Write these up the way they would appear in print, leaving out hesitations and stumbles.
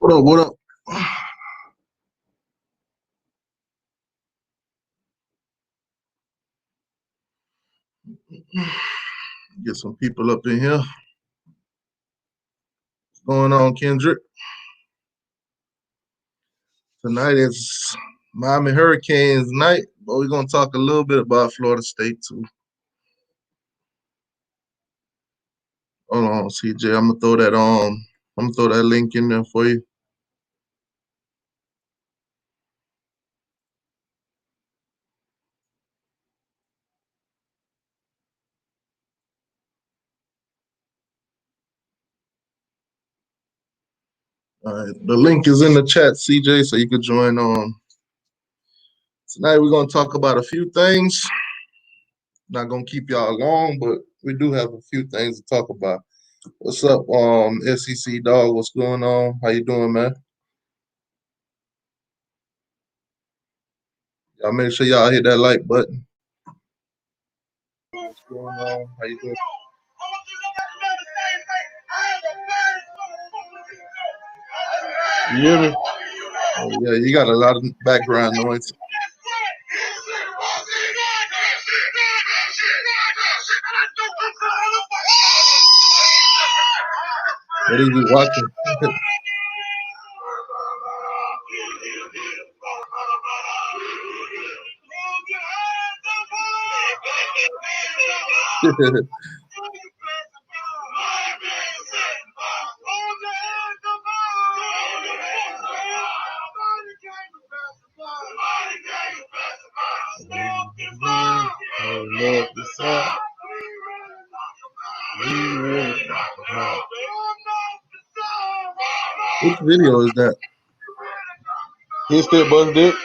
What up? What up? Get some people up in here. What's going on, Kendrick? Tonight is Miami Hurricanes night, but we're gonna talk a little bit about Florida State too. Hold on, CJ. I'm gonna throw that on. I'm gonna throw that link in there for you. All right, the link is in the chat, CJ, so you can join on. Tonight we're gonna talk about a few things. Not gonna keep y'all long, but we do have a few things to talk about. What's up, SEC dog? What's going on? How you doing, man? Y'all make sure y'all hit that like button. What's going on? How you doing? You hear me? Oh, yeah, you got a lot of background noise. What are you watching? Which video is that? He still bust dick.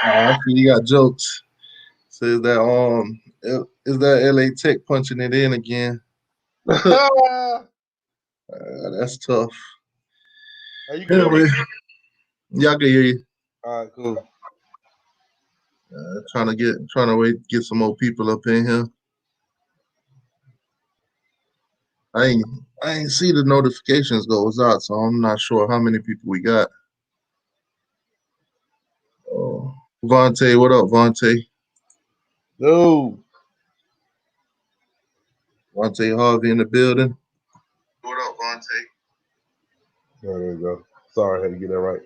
I see you got jokes. Says that is that LA Tech punching it in again? That's tough. You can hear Anyway, me? yeah, I can hear you. All right, cool. Trying to get some more people up in here. I ain't see the notifications goes out, so I'm not sure how many people we got. Vontae, what up, Vontae? No. Vontae Harvey in the building. What up, Vontae? There you go. Sorry, I had to get that right.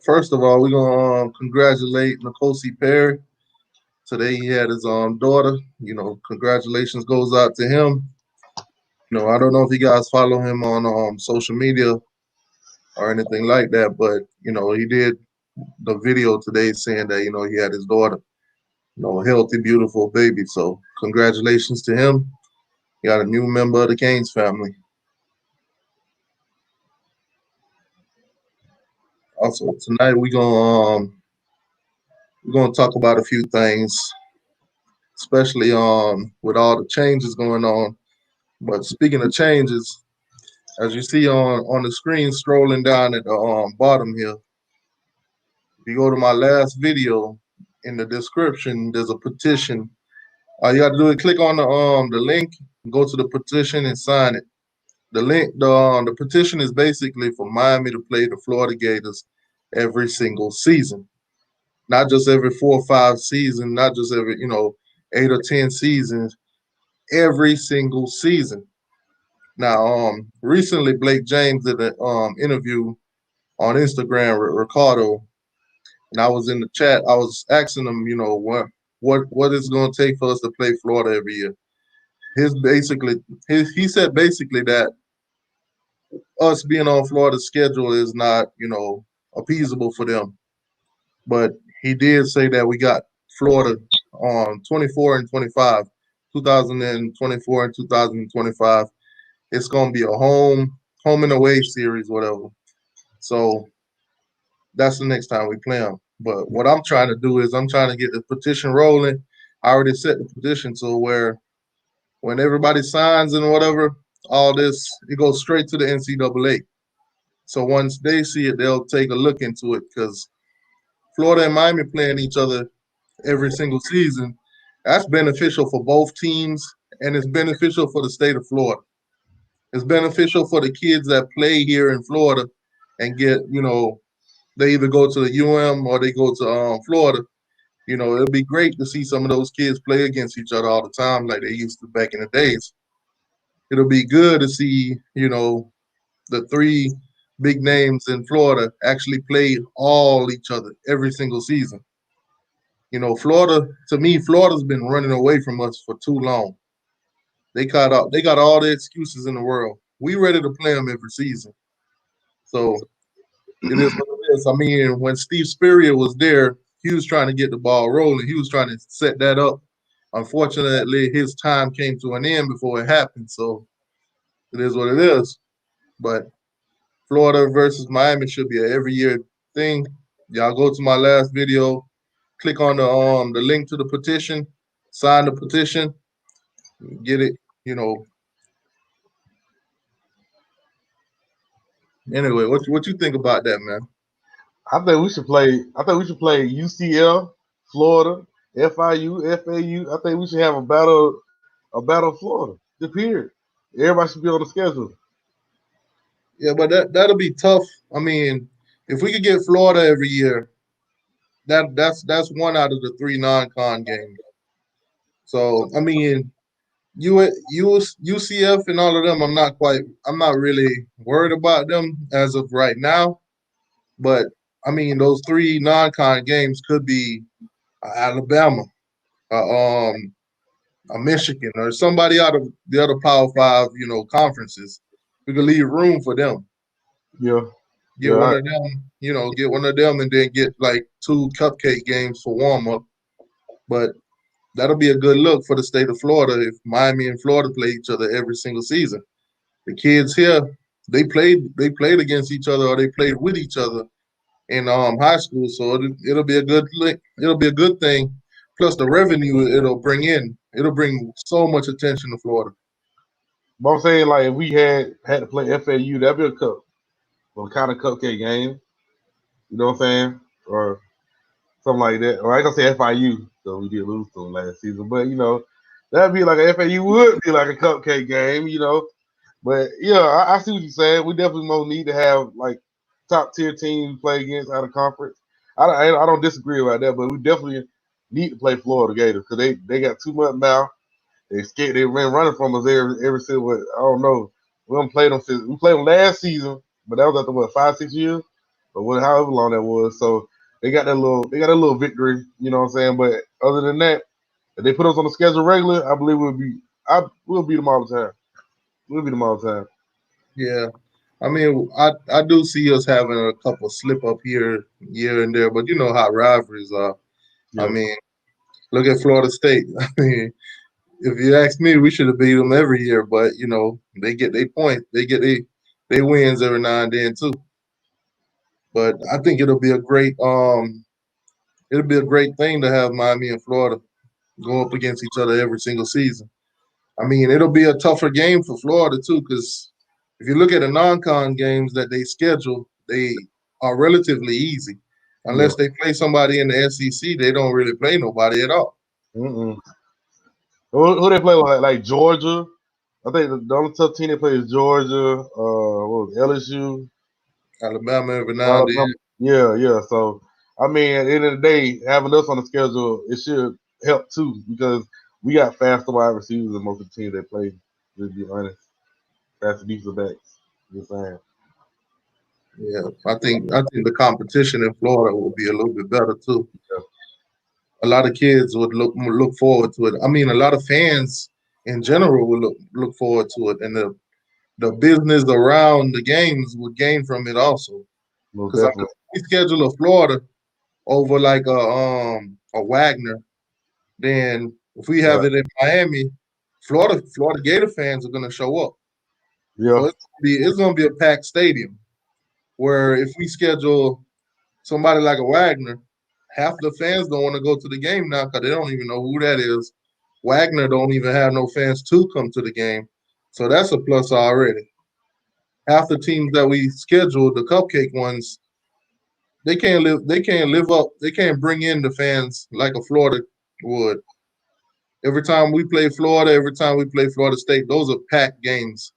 First of all, we're gonna congratulate Nicosi Perry. Today he had his daughter. Congratulations goes out to him. I don't know if you guys follow him on social media or anything like that, but he did the video today saying that he had his daughter, healthy, beautiful baby. So congratulations to him. He got a new member of the Canes family. Also tonight we're gonna talk about a few things, especially with all the changes going on. But speaking of changes, as you see on the screen scrolling down at the bottom here, if you go to my last video, in the description there's a petition. All you got to do is click on the link, go to the petition and sign it. The petition is basically for Miami to play the Florida Gators every single season, not just every 4 or 5 seasons, not just every 8 or 10 seasons, every single season. Now, recently Blake James did an interview on Instagram with Ricardo, and I was in the chat. I was asking him, what is going to take for us to play Florida every year. He said basically that us being on Florida's schedule is not, appeasable for them. But he did say that we got Florida on 24 and 25, 2024 and 2025. It's going to be a home and away series, whatever. So that's the next time we play them. But what I'm trying to do is I'm trying to get the petition rolling. I already set the petition to where when everybody signs and whatever, all this it goes straight to the NCAA. So once they see it, they'll take a look into it because Florida and Miami playing each other every single season. That's beneficial for both teams, and it's beneficial for the state of Florida. It's beneficial for the kids that play here in Florida and get, they either go to the UM or they go to Florida. It'll be great to see some of those kids play against each other all the time like they used to back in the days. It'll be good to see, the three big names in Florida actually play all each other every single season. Florida, to me, Florida's been running away from us for too long. They got all the excuses in the world. We ready to play them every season. So it is what it is. I mean, when Steve Spurrier was there, he was trying to get the ball rolling. He was trying to set that up. Unfortunately, his time came to an end before it happened. So it is what it is. But Florida versus Miami should be an every year thing. Y'all go to my last video, click on the link to the petition, sign the petition, get it. Anyway, what you think about that, man? I think we should play. I think we should play UCL, Florida, FIU, FAU. I think we should have a battle of Florida. Just period. Everybody should be on the schedule. Yeah, but that'll be tough. I mean, if we could get Florida every year, that's one out of the three non-con games. So I mean, UCF and all of them, I'm not really worried about them as of right now. But I mean, those three non-con games could be Alabama, uh, um, a Michigan, or somebody out of the other Power Five, conferences. We could leave room for them. Yeah, Get one yeah, of them, get one of them, and then get like two cupcake games for warm up. But that'll be a good look for the state of Florida if Miami and Florida play each other every single season. The kids here, they played against each other or they played with each other in high school, so it'll be a good it'll be a good thing. Plus the revenue it'll bring so much attention to Florida. but I'm saying like if we had to play FAU, that'd be a cup, or kind of cupcake game. You know what I'm saying? Or something like that. Or I gonna say FIU, so we did lose to them last season. But that'd be like a FAU would be like a cupcake game. But yeah, I see what you're saying. We definitely most need to have like top tier teams play against out of conference. I don't disagree about that, but we definitely need to play Florida Gators because they got too much mouth. They scared. They ran running from us every single. I don't know. We don't play them since we played them last season, but that was after what 5-6 years, or however long that was. So they got a little victory. You know what I'm saying? But other than that, if they put us on the schedule regular, I believe we'll beat them all the time. We'll beat them all the time. Yeah, I mean, I do see us having a couple slip up here and there, but you know how rivalries are. I Yeah, mean, look at Florida State. I mean, if you ask me, we should have beat them every year, but they get their points, they get they wins every now and then too. But I think it'll be a great thing to have Miami and Florida go up against each other every single season. I mean, it'll be a tougher game for Florida too, because if you look at the non-con games that they schedule, they are relatively easy. yeah. Unless they play somebody in the SEC, they don't really play nobody at all. Mm-mm. Who they play like Georgia? I think the only tough team they play is Georgia. What was it, LSU? Alabama every now and then. Alabama. Yeah, yeah. So I mean, at the end of the day, having us on the schedule, it should help too because we got faster wide receivers than most of the teams they play. To be honest, faster defensive backs. Just saying. Yeah, I think the competition in Florida will be a little bit better too. Yeah, A lot of kids would look forward to it. I mean, a lot of fans in general would look forward to it, and the business around the games would gain from it also. most Because I know definitely. if we schedule a Florida over like a Wagner, then if we have Right. it in Miami, Florida Gator fans are gonna show up. Yeah. So it's gonna be a packed stadium. Where if we schedule somebody like a Wagner, then Florida fans are gonna show up. So it's gonna be it's gonna be a packed stadium. Where if we schedule somebody like a Wagner, then Florida fans are gonna show up. So it's gonna be a packed stadium. Where if we schedule somebody like a Wagner, half the fans don't want to go to the game now because they don't even know who that is. Wagner don't even have no fans to come to the game, so that's a plus already. Half the teams that we scheduled, the cupcake ones, they can't live. They can't live up. They can't bring in the fans like a Florida would. Every time we play Florida, every time we play Florida State, those are packed games.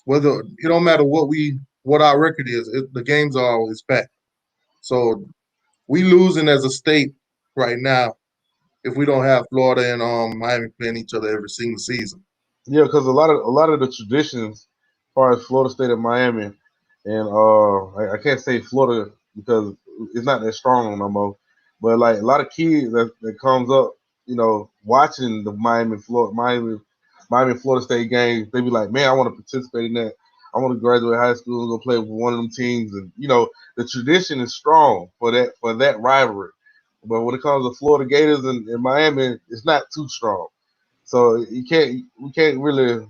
Whether it don't matter what our record is, the games are always packed. So we losing as a state right now if we don't have Florida and Miami playing each other every single season. Yeah, because a lot of the traditions, as far as Florida State and Miami, and I can't say Florida because it's not that strong no more. But like a lot of kids that comes up, watching the Miami Florida State games, they be like, man, I want to participate in that. I want to graduate high school and go play with one of them teams, and the tradition is strong for that rivalry. But when it comes to Florida Gators and Miami, it's not too strong. So we can't really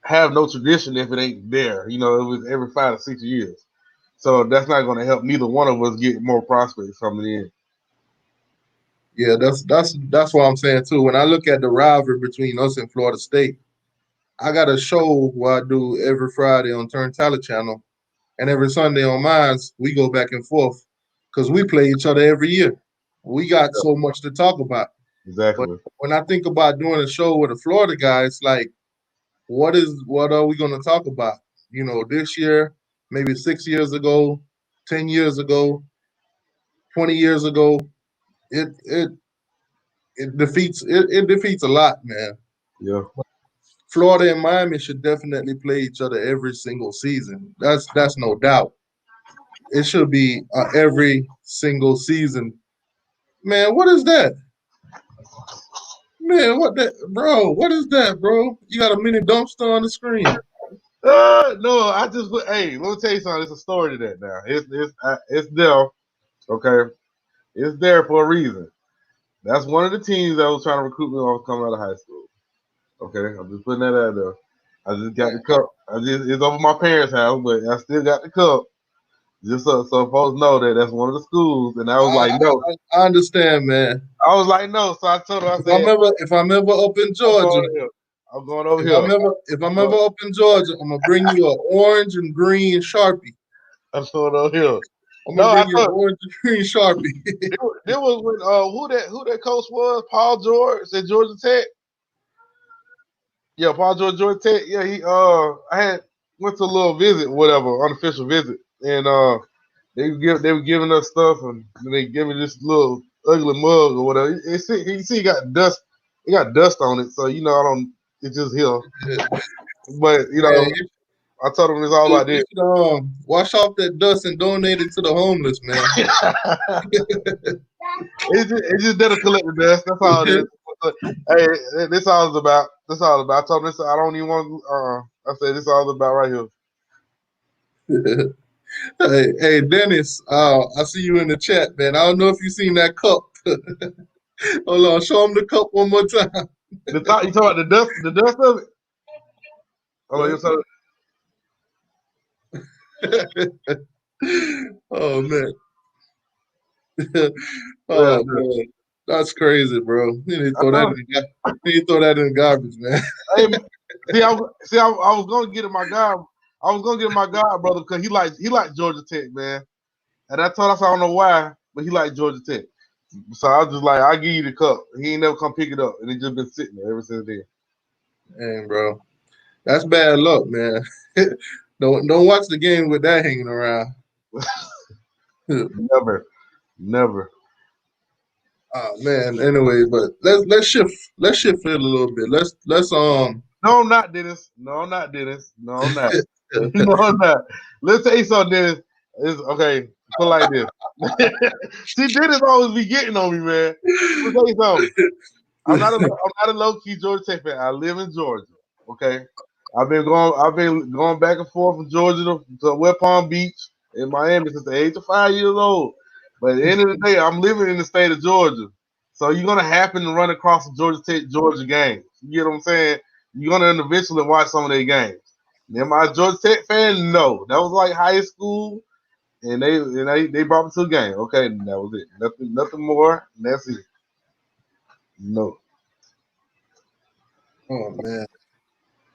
have no tradition if it ain't there. It was every 5 to 6 years. So that's not going to help neither one of us get more prospects coming in. Yeah, that's what I'm saying too. When I look at the rivalry between us and Florida State, I got a show where I do every Friday on Untitled Channel, and every Sunday on mine, we go back and forth because we play each other every year. We got so much to talk about. But Exactly. when I think about doing a show with a Florida guy, it's like, what are we going to talk about? This year, maybe 6 years ago, 10 years ago, 20 years ago. It it it defeats a lot, man. Yeah. Florida and Miami should definitely play each other every single season. That's no doubt. It should be every single season. Man, what is that? Man, what that, bro? What is that, bro? You got a mini dumpster on the screen. No, I just hey, let me tell you something. It's a story to that now. It's there. Okay, it's there for a reason. That's one of the teams that was trying to recruit me when I was coming out of high school. Okay, I'm just putting that out there. I just got the cup. It's over my parents' house, but I still got the cup. Just so folks know that that's one of the schools. And I was like, no. I understand, man. I was like, no. So I told her, I said, If I'm ever up in I'm going Georgia, over here. I'm going over here. If I'm ever up in Georgia, I'm gonna bring you an orange and green Sharpie. I'm going over here. I'm No, gonna I bring you an thought orange and green Sharpie. it was when who that coach was? Paul George at Georgia Tech. Yeah, Paul George, Georgia Tech. Yeah, I had went to a little visit, whatever, unofficial visit, and they were giving us stuff, and they gave me this little ugly mug or whatever. You see, it got dust. It got dust on it, so I don't. It's just here, but Man, I told them it's all about you this. should wash off that dust and donate it to the homeless, man. It's just there to collect the dust. That's all it is. Hey, this all is about. That's all about. I told them this. I don't even want. I said this all about right here. Hey, Dennis, I see you in the chat, man. I don't know if you seen that cup. Hold on, show him the cup one more time. You talking about the dust of it? Oh, you're talking. Oh man. Yeah, Oh man. That's crazy, bro. You need to I throw that know. in the, you need to throw that in the garbage, man. Hey, I was gonna get it my god. I was gonna get it my god brother because he liked Georgia Tech, man. And I told us I don't know why, but he liked Georgia Tech. So I was just like, I'll give you the cup. He ain't never come pick it up, and it just been sitting there ever since then. Man, bro. That's bad luck, man. Don't watch the game with that hanging around. Never. Oh man. Anyway, but let's shift it a little bit. No, I'm not, Dennis. No, I'm not, Dennis. No, I'm not. No, I'm not. Let's tell you something, Dennis. It's okay. Put it like this. See, Dennis always be getting on me, man. Let me tell you something. I'm not a low key Georgia Tech fan. I live in Georgia. Okay. I've been going back and forth from Georgia to West Palm Beach in Miami since the age of 5 years old. But at the end of the day, I'm living in the state of Georgia. So you're gonna happen to run across a Georgia Tech Georgia game. You get what I'm saying? You're gonna eventually watch some of their games. Am I a Georgia Tech fan? No. That was like high school and they brought me to the game. Okay, and that was it. Nothing more. And that's it. No. Oh man,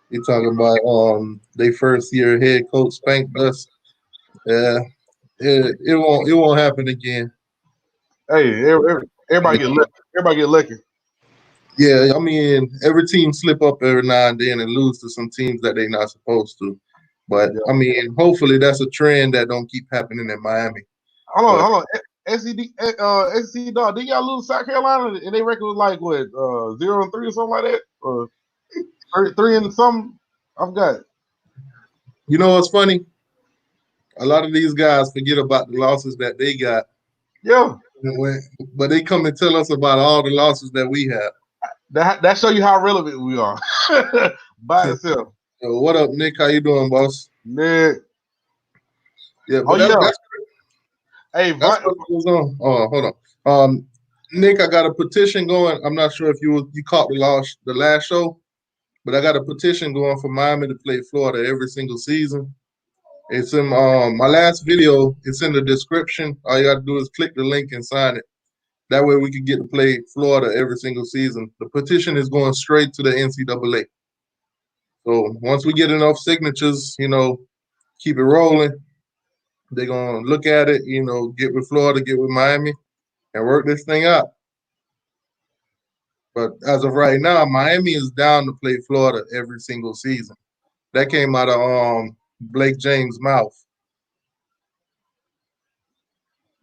you talking about they first year head coach spanked us. Yeah, it won't happen again. Hey, everybody get lucky. Everybody get lucky. Yeah, I mean every team slip up every now and then and lose to some teams that they're not supposed to. But Yeah. I mean, hopefully that's a trend that don't keep happening in Miami. But Hold on. SC dog. Did y'all lose South Carolina and they record was like what 0-3 or something like that, or 3 and something? I forgot. you know what's funny? A lot of these guys forget about the losses that they got, Yeah, when- but they come and tell us about all the losses that we have. that show you how relevant we are by itself. So what up, Nick? How you doing, boss? Man. Yeah, Oh but yeah. Hey, that's what goes on. Oh, hold on. Nick, I got a petition going. I'm not sure if you caught the last show, but I got a petition going for Miami to play Florida every single season. It's in my last video. It's in the description. All you got to do is click the link and sign it. That way we can get to play Florida every single season. The petition is going straight to the NCAA. So once we get enough signatures, keep it rolling. They're gonna look at it, get with Florida, get with Miami, and work this thing out. But as of right now, Miami is down to play Florida every single season. That came out of Blake James' mouth.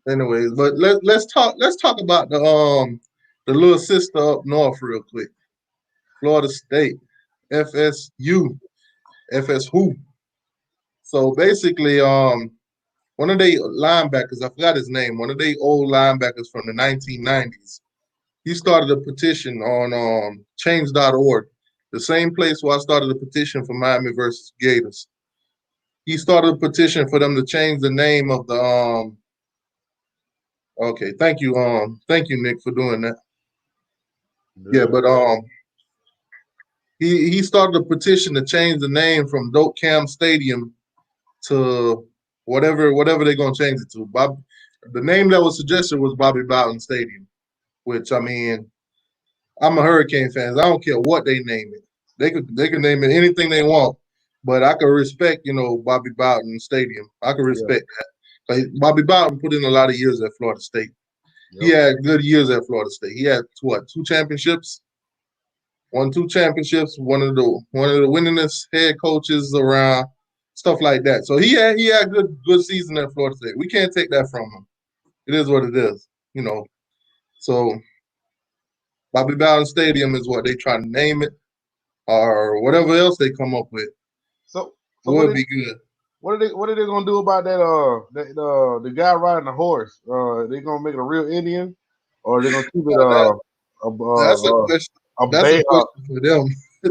Anyways, but let's talk about the little sister up north real quick. Florida State, FSU, FS who. So basically, one of the linebackers, I forgot his name, one of the old linebackers from the 1990s. He started a petition on change.org, the same place where I started a petition for Miami versus Gators. He started a petition for them to change the name of the okay, thank you, Nick, for doing that. Yeah, but he started a petition to change the name from Doak Cam Stadium to whatever they're gonna change it to. The name that was suggested was Bobby Bowden Stadium, which I mean, I'm a Hurricane fan. I don't care what they name it. They could name it anything they want, but I can respect Bobby Bowden Stadium. I can yeah, respect that. Bobby Bowden put in a lot of years at Florida State. He yep. had good years at Florida State. He had what, 2 championships? Won 2 championships. One of the winningest head coaches around, stuff like that. So he had good season at Florida State. We can't take that from him. It is what it is. So Bobby Bowden Stadium is what they try to name it, or whatever else they come up with. So Would be good. what are they gonna do about that the guy riding the horse? They gonna make it a real Indian, or they gonna keep it That a that's a question. a That's a beige question for them.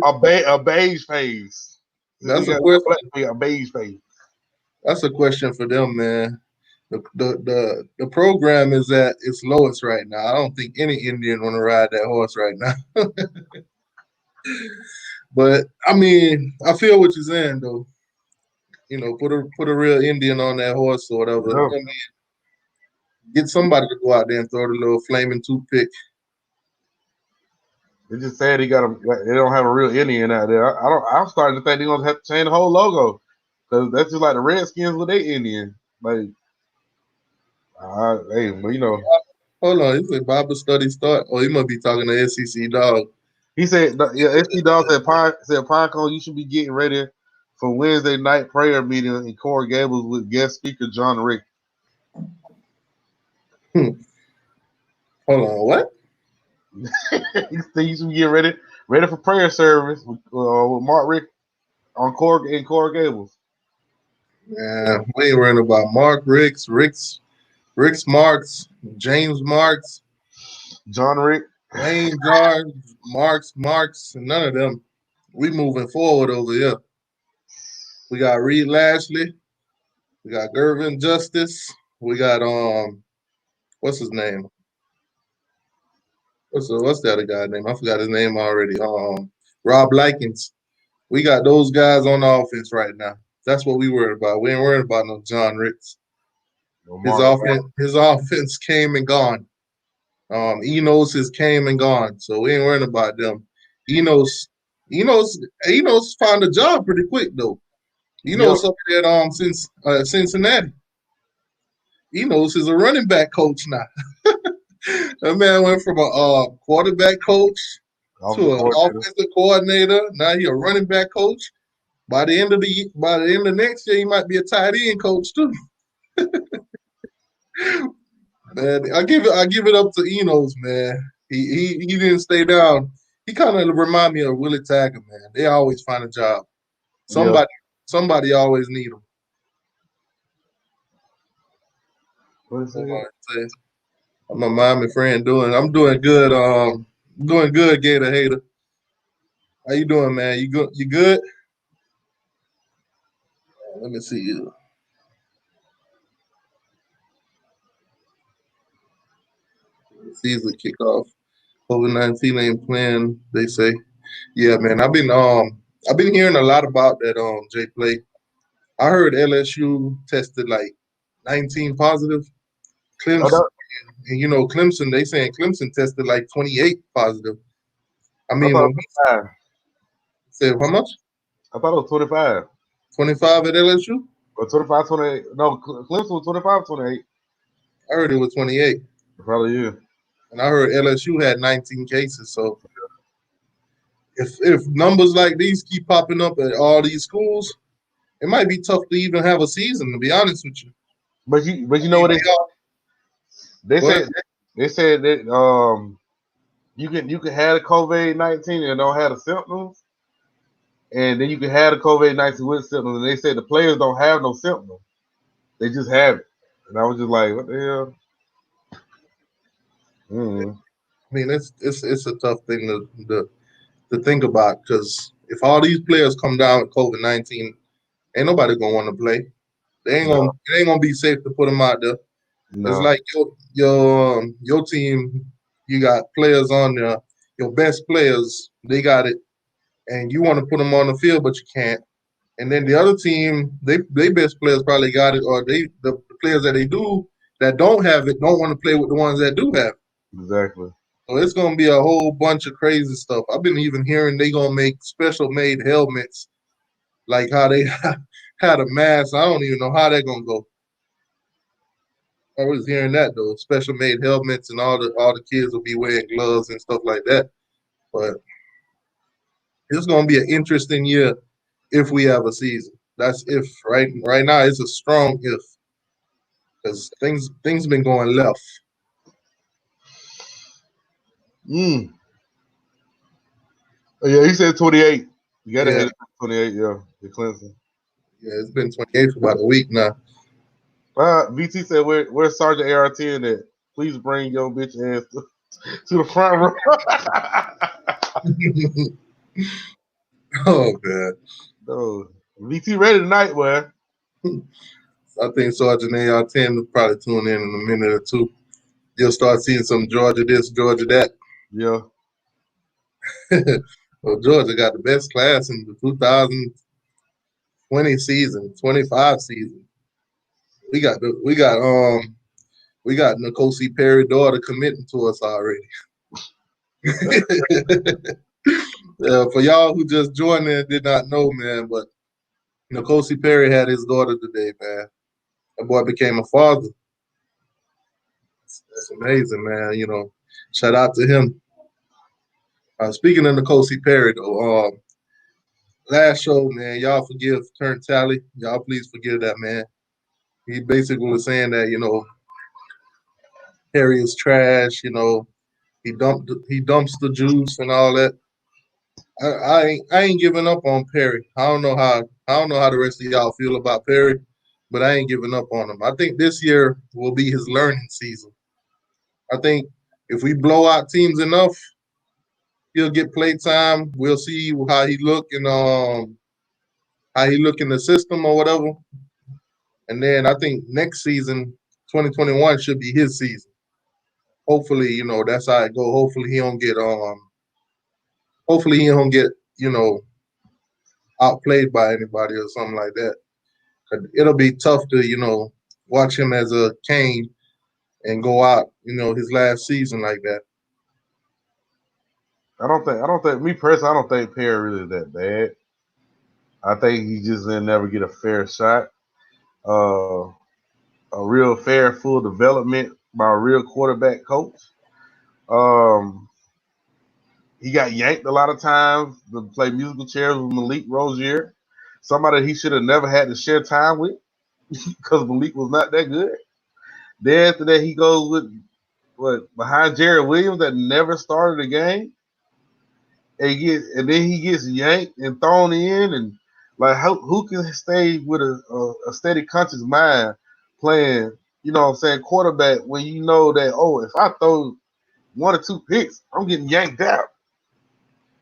a beige face? Since he That's a got question. a beige face. That's a question for them, man. The program is at its lowest right now. I don't think any Indian want to ride that horse right now. But I mean, I feel what you're saying though. Put a real Indian on that horse or whatever. Yeah. I mean, get somebody to go out there and throw the little flaming toothpick. They just said they don't have a real Indian out there. I'm starting to think they're gonna have to change the whole logo because that's just like the Redskins with their Indian. Like, hey, but Hold on, you said Bible study start? Oh, you must be talking to SEC dog. he said, yeah, SC Dog said Pinecone, you should be getting ready for Wednesday night prayer meeting in Coral Gables with guest speaker John Rick. Hold on, what? He said you should be getting ready for prayer service with Mark Rick in Coral Gables. Yeah, we ain't worrying about Mark Ricks, Marks, James Marks, John Rick. Wayne George, Marks, and none of them. We moving forward over here. We got Reed Lashley. We got Gervin Justice. We got what's his name? What's the other guy's name? I forgot his name already. Rob Likens. We got those guys on the offense right now. That's what we worried about. We ain't worried about no John Ricks. Lamar. His offense came and gone. Enos has came and gone, so we ain't worrying about them. Enos, Enos found a job pretty quick though. Yeah, Enos up at since Cincinnati. Enos is a running back coach now. That man went from a quarterback coach to offensive an coordinator. offensive coordinator. Now he a running back coach. By the end of next year, he might be a tight end coach too. Man, I give it up to Enos, man. He didn't stay down. He kind of remind me of Willie Taggart, man. They always find a job. Yeah. Somebody somebody always need them. What is it? I'm a Miami friend doing. I'm doing good. Doing good, Gator Hater. How you doing, man? You good? You good? Let me see you. Season kickoff. COVID-19 ain't playing. They say. Yeah, man. I've been hearing a lot about that. J Play. I heard LSU tested like 19 positive. Oh, Clemson, that, and Clemson. They saying Clemson tested like 28 positive. I I mean, thought when it we was 5. said how much? I thought it was 25. 25 at LSU. Or 25, 28. No, Clemson was 25, 28. I heard it was 28, Probably you. and I heard LSU had 19 cases. So if numbers like these keep popping up at all these schools, it might be tough to even have a season. To be honest with you, But you I know mean, what they go ahead. said they said that you can have the COVID-19 and don't have the symptoms, and then you can have the COVID-19 with symptoms, and they said the players don't have no symptoms. They just have it. And I was just like, what the hell? Mm. I mean, it's a tough thing to think about because if all these players come down with COVID-19, ain't nobody gonna want to play. No, It ain't gonna be safe to put them out there. It's no, like your team, you got players on there, your best players, they got it, and you want to put them on the field, but you can't. And then the other team, they best players probably got it, or the players that don't have it don't want to play with the ones that do have it. exactly. So it's gonna be a whole bunch of crazy stuff. I've been even hearing they gonna make special made helmets, like how they had a mask. I don't even know how they're gonna go. I was hearing that though, special made helmets, and all the kids will be wearing gloves and stuff like that. But it's gonna be an interesting year if we have a season. That's if right now it's a strong if because things been going left. Mm. Oh, yeah, he said 28. You got to Yeah, have 28, yeah, the Clemson. yeah, it's been 28 for about a week now. VT said, where's Sergeant AR-10 at? Please bring your bitch ass to the front row. Oh man, No. VT ready tonight, boy. I think Sergeant AR-10 will probably tune in a minute or two. You'll start seeing some Georgia this, Georgia that. Yeah. Well, Georgia got the best class in the 2020 season, 25 season. We got Nicosi Perry daughter committing to us already. For y'all who just joined in, did not know, man, but Nicosi Perry had his daughter today, man. That boy became a father. That's amazing, man. Shout out to him. Speaking of Nicosi Perry, though, last show, man, y'all forgive Turn Tally. Y'all please forgive that man. He basically was saying that, Perry is trash, he dumps the juice and all that. I ain't giving up on Perry. I don't know how the rest of y'all feel about Perry, but I ain't giving up on him. I think this year will be his learning season. I think if we blow out teams enough, he'll get play time. We'll see how he look in the system or whatever. And then I think next season, 2021 should be his season. Hopefully, that's how it go. Hopefully he don't get, you know, outplayed by anybody or something like that. It'll be tough to, watch him as a Kane and go out, his last season like that. I don't think me personally, I don't think Perry really that bad. I think he just didn't never get a fair shot. Uh, a real fair, full development by a real quarterback coach. Um, he got yanked a lot of times to play musical chairs with Malik Rozier, somebody he should have never had to share time with because Malik was not that good. Then after that, he goes with behind Jared Williams that never started a game, and then he gets yanked and thrown in, and like who can stay with a steady conscious mind playing, what I'm saying, quarterback when you know that if I throw one or two picks, I'm getting yanked out.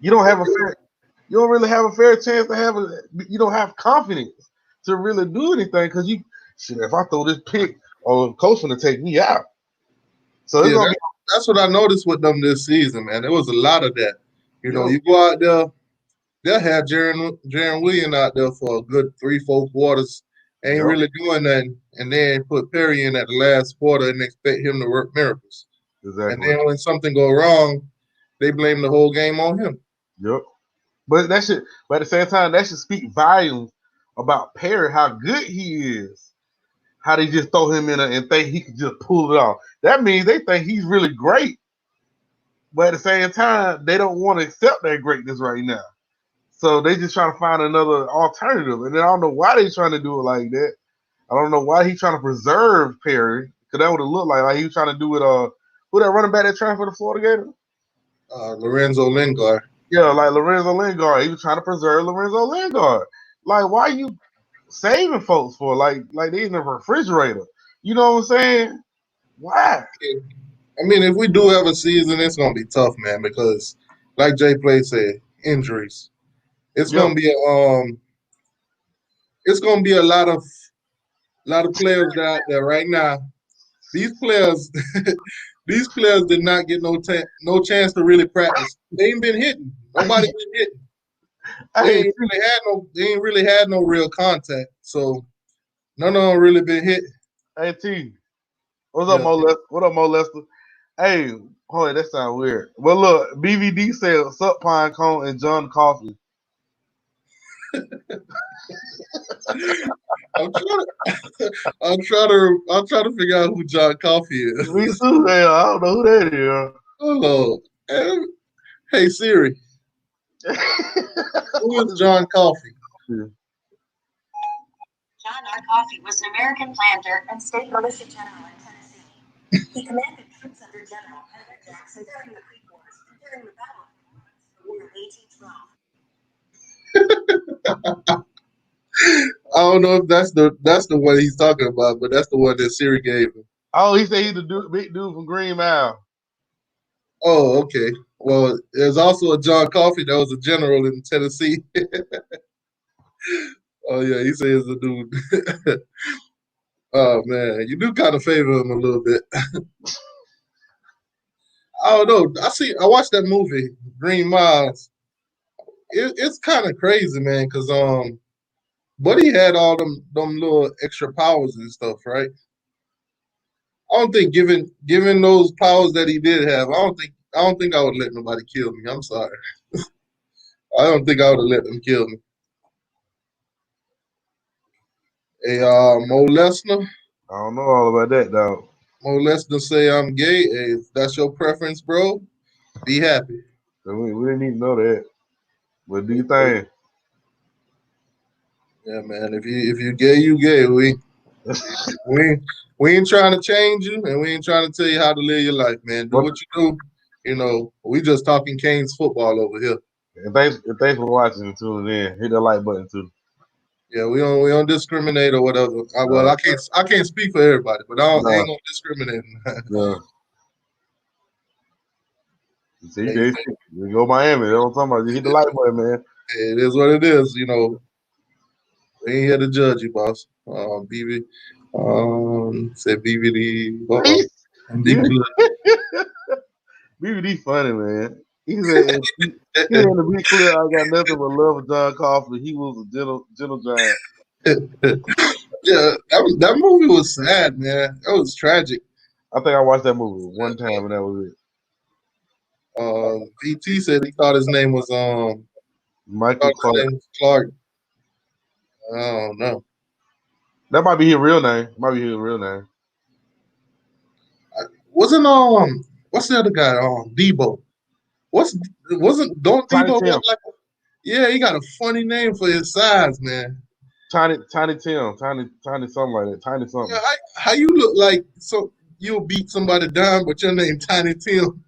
You don't have a fair, you don't really have a fair chance to you don't have confidence to really do anything because if I throw this pick, coach gonna take me out. So it's Yeah, gonna be that's what I noticed with them this season, man. There was a lot of that. You go out there, they'll have Jaron Williams out there for a good 3-4 quarters, ain't really doing nothing, and then put Perry in at the last quarter and expect him to work miracles. Exactly. And then when something go wrong, they blame the whole game on him. Yep. But at the same time, that should speak volumes about Perry, how good he is. How they just throw him in and think he can just pull it off. That means they think he's really great. But at the same time, they don't want to accept that greatness right now. So they just trying to find another alternative. And then I don't know why they trying to do it like that. I don't know why he's trying to preserve Perry. Because that would have looked like he was trying to do it. Who that running back that transferred to Florida Gators? Lorenzo Lingard. Yeah, like Lorenzo Lingard. He was trying to preserve Lorenzo Lingard. Like, why are you saving folks for? Like they in the refrigerator. You know what I'm saying? Why? I mean, if we do have a season, it's gonna be tough, man, because like Jay Play said, injuries. It's gonna be a lot of players out there right now. These players these players did not get no chance to really practice. They ain't been hitting. Nobody been hitting. They ain't really had no real contact. So none of them really been hitting. Hey T, what's up, Mo Lester? What up, Mo Lester? Hey, boy, that sounds weird. Well, look, BVD said Sup Pine Cone and John Coffee. I'm trying to figure out who John Coffee is. Me too, man. I don't know who that is. Oh, hey Siri, who is John Coffee? John R. Coffey was an American planter and state militia general in Tennessee. He commanded troops under General Henry Jackson during the Creek Wars and during the Battle of New Orleans in the War of 1812. I don't know if that's the one he's talking about, but that's the one that Siri gave him. Oh, he said he's the big dude from Green Mile. Oh, okay. Well, there's also a John Coffey that was a general in Tennessee. Oh yeah, he says the dude. Oh man, you do kind of favor him a little bit. I don't know. I watched that movie, Green Miles. It's kind of crazy, man, because Buddy had all them little extra powers and stuff, right? I don't think given those powers that he did have, I don't think I would let nobody kill me. I'm sorry. I don't think I would have let them kill me. Hey, Mo Lesnar. I don't know all about that, though. Mo Lesnar say I'm gay. Hey, if that's your preference, bro, be happy. We didn't need to know that. But do you think? Yeah, man. If you gay, you gay. We ain't trying to change you, and we ain't trying to tell you how to live your life, man. Do what you do. We just talking Canes football over here. And thanks for watching and tuning in. Hit the like button too. Yeah, we don't discriminate or whatever. I can't speak for everybody, but I ain't gonna discriminate. Yeah. See, you go Miami. That's what I'm talking about. You hit the like button, man. It is what it is. We ain't here to judge you, boss. BB, said BBD. BBD funny, man. He said, "He in the be clear, I got nothing but love for John Coffey. He was a gentle giant." Yeah, that movie was sad, man. That was tragic. I think I watched that movie one time and that was it. BT said he thought his name was Michael Clark. Clark. I don't know. That might be his real name. Might be his real name. Wasn't what's the other guy? Debo. Don't Tiny Debo Tim. look like? Yeah, he got a funny name for his size, man. Tiny Tim. Tiny something like that. Tiny something. Yeah, how you look like so you'll beat somebody down, but your name Tiny Tim.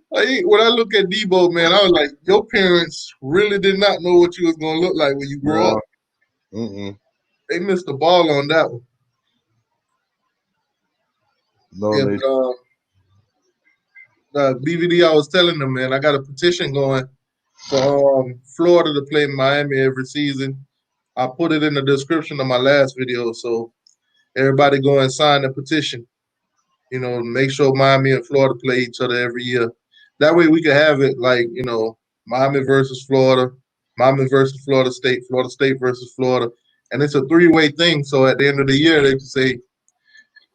When I look at Debo, man, I was like, your parents really did not know what you was gonna look like when you grow up. They missed the ball on that one. No, Yeah, but, the BVD, I was telling them, man, I got a petition going for Florida to play Miami every season. I put it in the description of my last video, so everybody go and sign the petition. You know, make sure Miami and Florida play each other every year. That way we can have it like, Miami versus Florida, Miami versus Florida State versus Florida. And it's a three-way thing. So at the end of the year, they can say,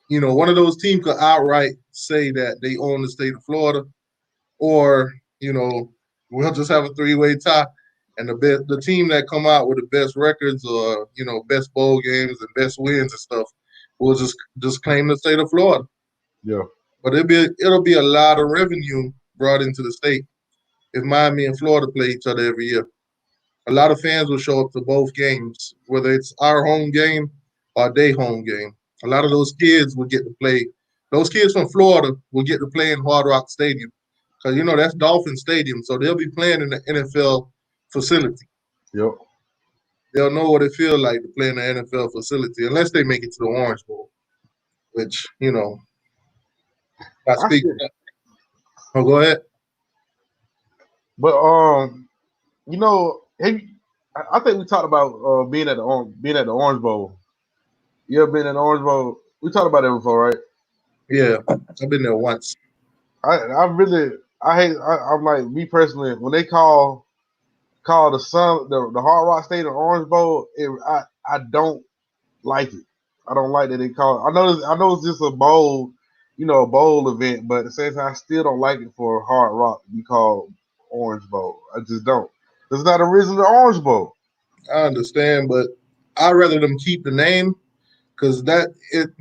one of those teams could outright say that they own the state of Florida, or, we'll just have a three-way tie. And the team that come out with the best records or, best bowl games and best wins and stuff will just claim the state of Florida. Yeah. But it'll be a lot of revenue brought into the state if Miami and Florida play each other every year. A lot of fans will show up to both games, whether it's our home game or their home game. A lot of those kids will get to play. Those kids from Florida will get to play in Hard Rock Stadium because that's Dolphin Stadium, so they'll be playing in the NFL facility. Yep. They'll know what it feels like to play in the NFL facility, unless they make it to the Orange Bowl, which I speak. Oh, go ahead. But I think we talked about being at the Orange Bowl. You ever been at the Orange Bowl? We talked about that before, right? Yeah, I've been there once. I'm like, me personally, when they call the Hard Rock Stadium Orange Bowl, I don't like it. I don't like that they call it. I know it's just a bowl, a bowl event, but at the same time, I still don't like it for Hard Rock to be called Orange Bowl. I just don't. It's not original Orange Bowl. I understand, but I'd rather them keep the name because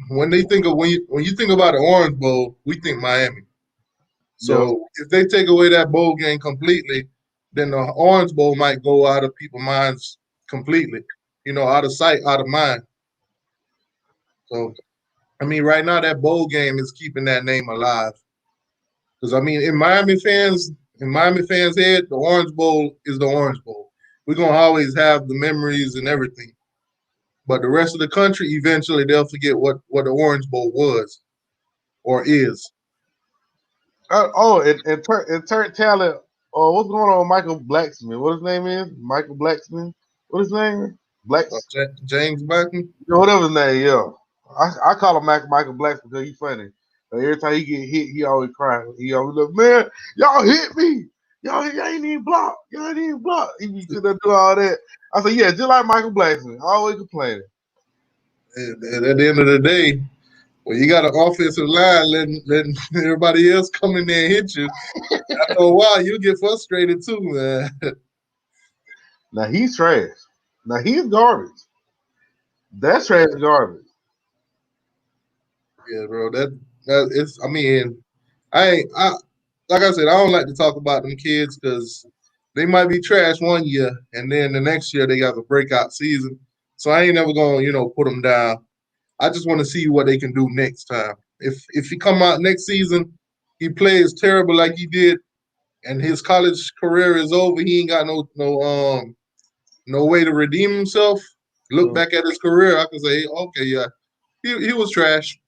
when you think about the Orange Bowl, we think Miami. So if they take away that bowl game completely, then the Orange Bowl might go out of people's minds completely. Out of sight, out of mind. So, right now that bowl game is keeping that name alive. Because in Miami fans' head, the Orange Bowl is the Orange Bowl. We're gonna always have the memories and everything. But the rest of the country, eventually they'll forget what the Orange Bowl was or is. And Turk Talent. Oh, what's going on with Michael Blacksmith? What his name is? Michael Blacksmith. What his name is? James Blackman? Whatever his name, yeah. I call him Michael Blacksmith because he's funny. But every time he get hit, he always cry. He always like, man, y'all hit me. Y'all ain't even block. Y'all ain't even block. He be sitting there doing all that. I said, yeah, just like Michael Blacksmith. Always complaining. And at the end of the day, when you got an offensive line letting everybody else come in there and hit you, after a while you get frustrated too, man. Now he's trash. Now he's garbage. That's trash garbage. Yeah, bro. That it's. I like I said, I don't like to talk about them kids because they might be trash one year and then the next year they got a breakout season. So I ain't never gonna put them down. I just want to see what they can do next time. If he come out next season, he plays terrible like he did, and his college career is over. He ain't got no way to redeem himself. Look back at his career, I can say, okay, yeah, he was trash.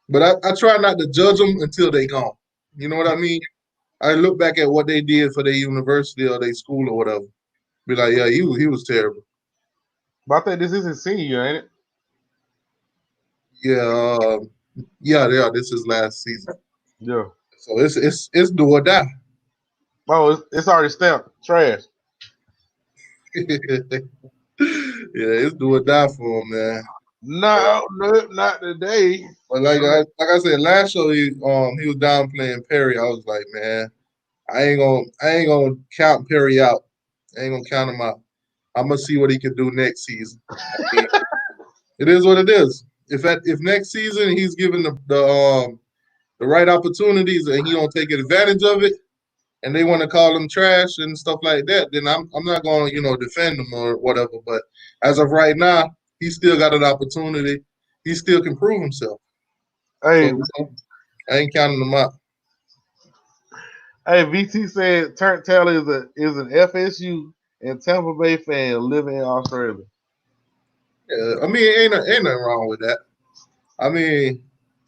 But I try not to judge them until they gone. You know what I mean? I look back at what they did for their university or their school or whatever. Be like, yeah, he was terrible. But I think this is his senior year, ain't it? Yeah, this is last season. Yeah. So it's do or die. Oh, it's already stamped. Trash. Yeah, it's do or die for him, man. No, not today. But like I said, last show he was downplaying Perry. I was like, man, I ain't gonna count Perry out. I ain't gonna count him out. I'm gonna see what he can do next season. I mean, it is what it is. If next season he's given the right opportunities and he don't take advantage of it, and they want to call him trash and stuff like that, then I'm not going to defend him or whatever. But as of right now, he still got an opportunity. He still can prove himself. Hey, So I ain't counting him out. hey, VT said Turk Taylor is an FSU and Tampa Bay fan living in Australia. Yeah, I mean, ain't nothing wrong with that. I mean,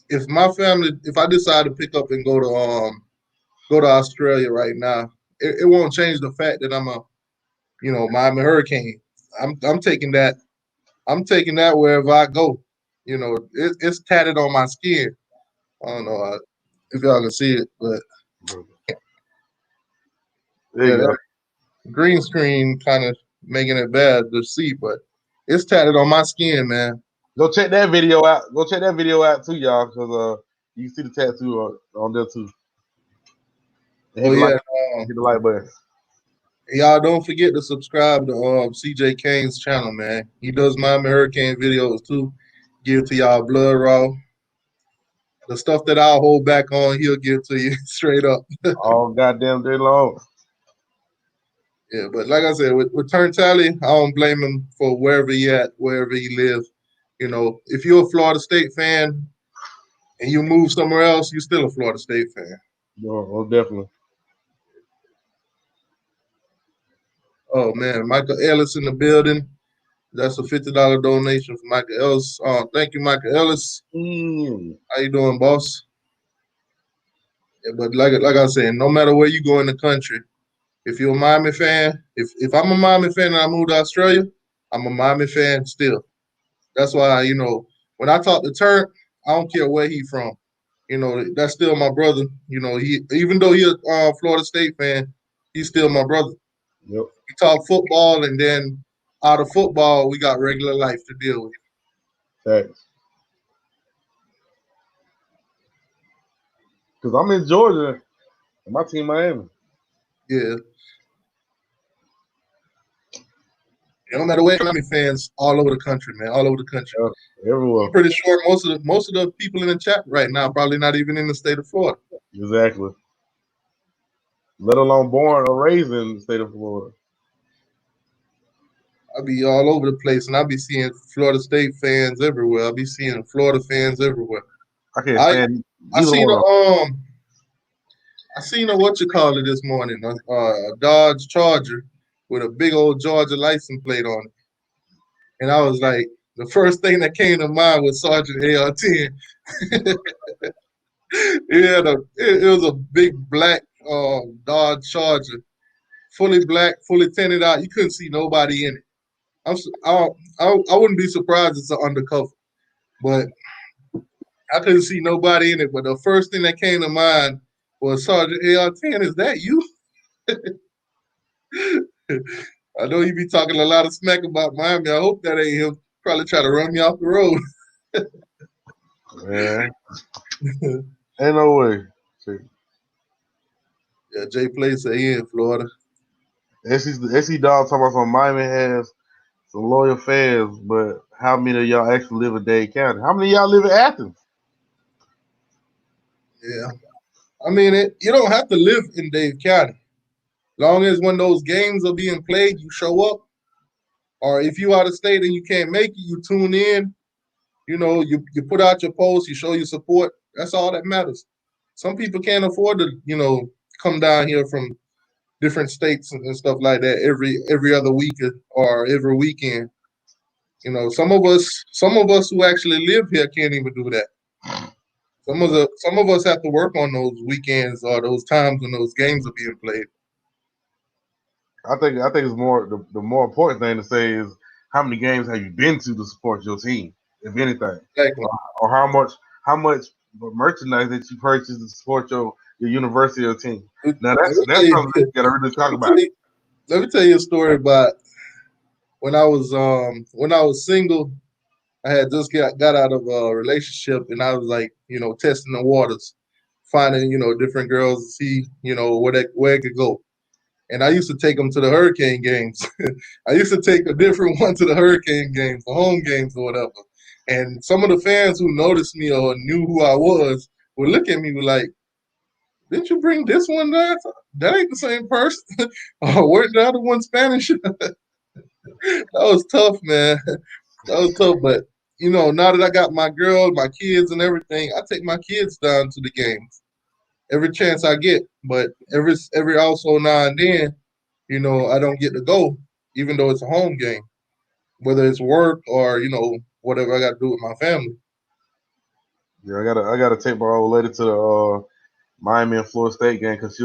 if I decide to pick up and go to Australia right now, it won't change the fact that I'm a Miami Hurricane. I'm taking that. I'm taking that wherever I go. It's tatted on my skin. I don't know if y'all can see it, but There yeah, you go. that green screen kind of making it bad to see, but it's tatted on my skin, man. Go check that video out. Go check that video out too, y'all, because you can see the tattoo on there too. And Oh yeah, hit the like button. y'all don't forget to subscribe to CJ Kane's channel, man. He does Miami Hurricane videos too. Give to y'all blood raw. The stuff that I'll hold back on, he'll give to you straight up. All goddamn day long. Yeah, but like I said, with Turn Tally, I don't blame him for wherever he at, wherever he lives. If you're a Florida State fan and you move somewhere else, you're still a Florida State fan. Oh, definitely. Oh man, Michael Ellis in the building. That's a $50 donation for Michael Ellis. Thank you, Michael Ellis. How you doing, boss? Yeah, but like I said, no matter where you go in the country, if you're a Miami fan, if I'm a Miami fan and I move to Australia, I'm a Miami fan still. That's why, when I talk to Turk, I don't care where he from. That's still my brother. He even though he's a Florida State fan, he's still my brother. Yep. We talk football, and then out of football, we got regular life to deal with. Thanks. Because I'm in Georgia and my team Miami. Yeah. No matter where, Miami fans all over the country, man, all over the country. Everywhere. I'm pretty sure most of the people in the chat right now probably not even in the state of Florida. Exactly. Let alone born or raised in the state of Florida. I'll be all over the place, and I'll be seeing Florida State fans everywhere. I'll be seeing Florida fans everywhere. I can't stand I either seen one. I seen a this morning, a Dodge Charger with a big old Georgia license plate on it, and I was like, the first thing that came to mind was Sergeant AR-10. It was a big black Dodge Charger, fully black, fully tinted out. You couldn't see nobody in it. I wouldn't be surprised it's an undercover, but I couldn't see nobody in it. But the first thing that came to mind was Sergeant AR-10. Is that you? I know you be talking a lot of smack about Miami. I hope that ain't him. Probably try to run me off the road. Man. Ain't no way. Yeah, Jay Play say he in Florida. SC Dog talking about some Miami has some loyal fans, but how many of y'all actually live in Dade County? How many of y'all live in Athens? Yeah. I mean, you don't have to live in Dade County. Long as when those games are being played, you show up. Or if you out of state and you can't make it, you tune in. You put out your post, you show your support. That's all that matters. Some people can't afford to, come down here from different states and stuff like that every other week or every weekend. Some of us who actually live here can't even do that. Some of us have to work on those weekends or those times when those games are being played. I think it's more the more important thing to say is how many games have you been to support your team, if anything, Exactly. or how much merchandise that you purchased to support your university or team. Now that's something that you gotta really talk about. Let me tell you a story about when I was single, I had just got out of a relationship, and I was like, testing the waters, finding different girls to see where it could go. And I used to take them to the Hurricane games. I used to take a different one to the Hurricane games, the home games or whatever. And some of the fans who noticed me or knew who I was would look at me like, "Didn't you bring this one there? That ain't the same person." Or weren't the other one Spanish? That was tough, man. That was tough. But now that I got my girl, my kids, and everything, I take my kids down to the games every chance I get. But every also now and then, I don't get to go, even though it's a home game, whether it's work or whatever I got to do with my family. Yeah, I gotta take my old lady to the Miami and Florida State game because she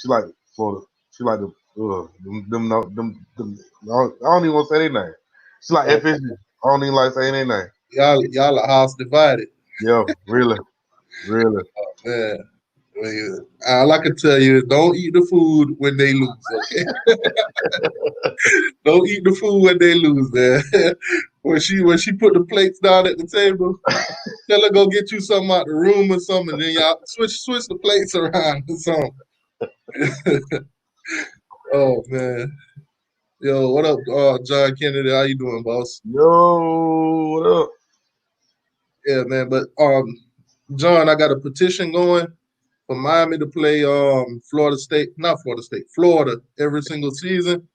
like Florida. She like the I don't even want to say their name. She like Uh, FSU. I don't even like saying their name. y'all are house divided, Yeah, really, really. man. All I can tell you is don't eat the food when they lose. Okay, don't eat the food when they lose, man. when she put the plates down at the table, tell her go get you something out the room or something, and then y'all switch the plates around or something. Oh man. Yo, what up, John Kennedy? How you doing, boss? Yo, what up? Yeah, man. But John, I got a petition going for Miami to play Florida State, not Florida State, Florida every single season.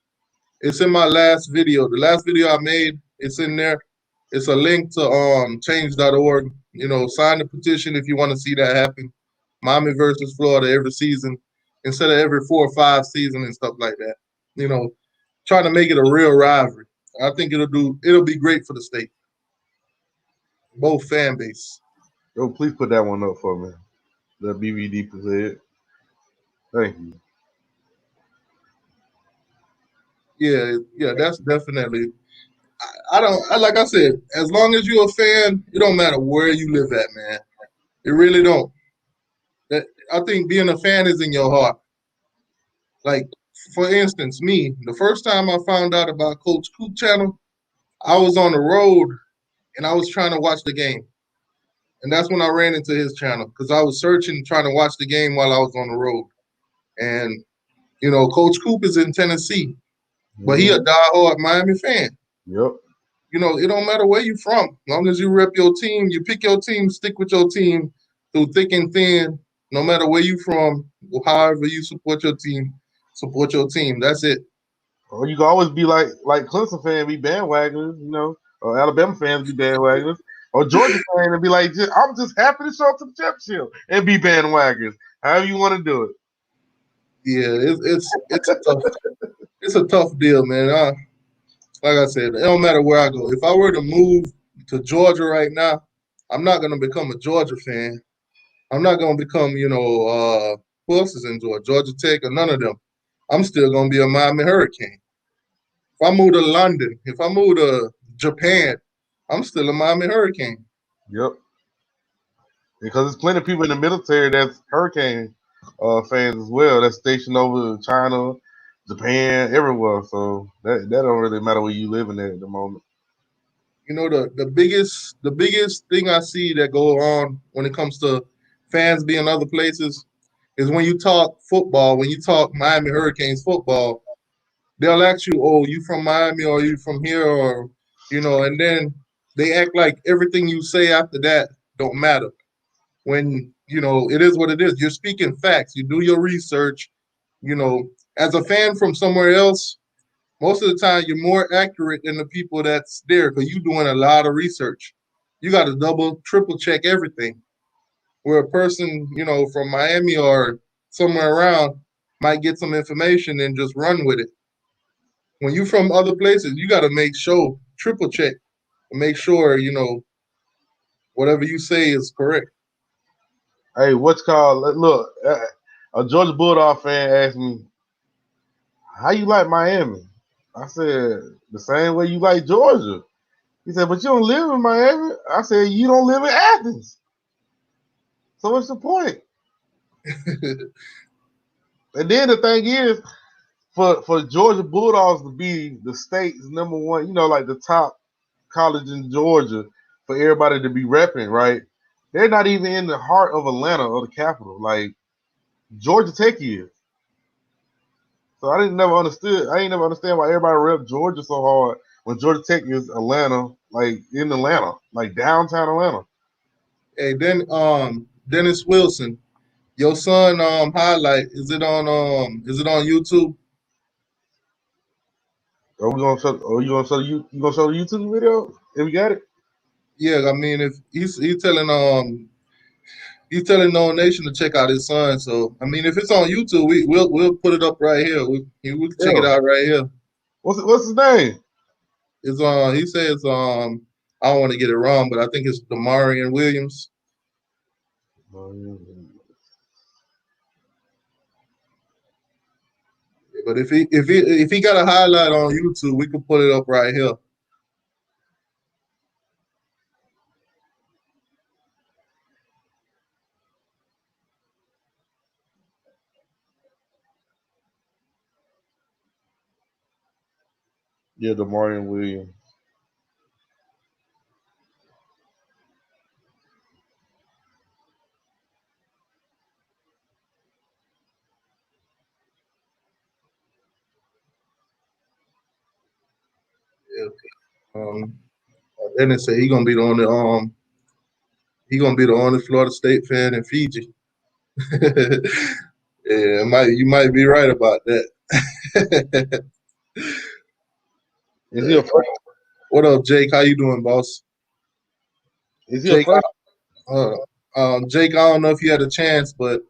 It's in my last video. The last video I made, it's in there. It's a link to change.org. Sign the petition if you want to see that happen. Miami versus Florida every season instead of every 4 or 5 seasons and stuff like that. You know, trying to make it a real rivalry. I think it'll be great for the state, both fan base. Yo, please put that one up for me. The BVD said. Thank you. Yeah, that's definitely. I don't like I said, as long as you're a fan, it don't matter where you live at, man. It really don't. That I think being a fan is in your heart. Like for instance, me, the first time I found out about Coach Coop channel, I was on the road and I was trying to watch the game. And that's when I ran into his channel because I was searching, trying to watch the game while I was on the road. And Coach Coop is in Tennessee, but he a Mm-hmm. diehard Miami fan. Yep. It don't matter where you from. As long as you rep your team, you pick your team, stick with your team through thick and thin. No matter where you from, however you support your team, support your team. That's it. Or you can always be like Clemson fan, be bandwagoners, or Alabama fans be bandwagoners, or Georgia fan and be like, I'm just happy to show up to the championship and be bandwagoners. However you want to do it. Yeah, it's a tough deal, man. Like I said, it don't matter where I go. If I were to move to Georgia right now, I'm not gonna become a Georgia fan. I'm not gonna become, who else is in Georgia Tech or none of them. I'm still gonna be a Miami Hurricane. If I move to London, if I move to Japan, I'm still a Miami Hurricane. Yep. Because there's plenty of people in the military that's Hurricane fans as well. That's stationed over China, Japan, everywhere. So that don't really matter where you living at the moment. The biggest thing I see that go on when it comes to fans being other places is when you talk football, when you talk Miami Hurricanes football, they'll ask you, "Oh, you from Miami or you from here?" Or and then they act like everything you say after that don't matter. When it is what it is. You're speaking facts. You do your research. You know, as a fan from somewhere else, most of the time you're more accurate than the people that's there because you're doing a lot of research. You got to double, triple check everything. Where a person, from Miami or somewhere around might get some information and just run with it. When you're from other places, you got to make sure, triple check, and make sure, whatever you say is correct. Hey, what's called? Look, a Georgia Bulldog fan asked me, "How you like Miami?" I said, "The same way you like Georgia." He said, "But you don't live in Miami." I said, "You don't live in Athens. So what's the point?" And then the thing is, for Georgia Bulldogs to be the state's number one, like the top college in Georgia, for everybody to be repping, right? They're not even in the heart of Atlanta or the capital, like Georgia Tech is. So I ain't never understand why everybody rep Georgia so hard when Georgia Tech is Atlanta, like in Atlanta, like downtown Atlanta. Hey, then Dennis Wilson, your son highlight is it on YouTube? Are we gonna show? Are you gonna show you gonna show the YouTube video? If we got it, Yeah, I mean if he's telling No Nation to check out his son. So I mean if it's on YouTube, we'll put it up right here. We can check it yeah. out right here. What's his name? It's he says I don't want to get it wrong, but I think it's Damarian Williams. But if he got a highlight on YouTube, we can put it up right here. Yeah, Damarian Williams. Yeah. Then they say he gonna be the only Florida State fan in Fiji. Yeah, you might be right about that. Is he a freshman? What up, Jake? How you doing, boss? Is he a Jake, freshman? Jake, I don't know if you had a chance, but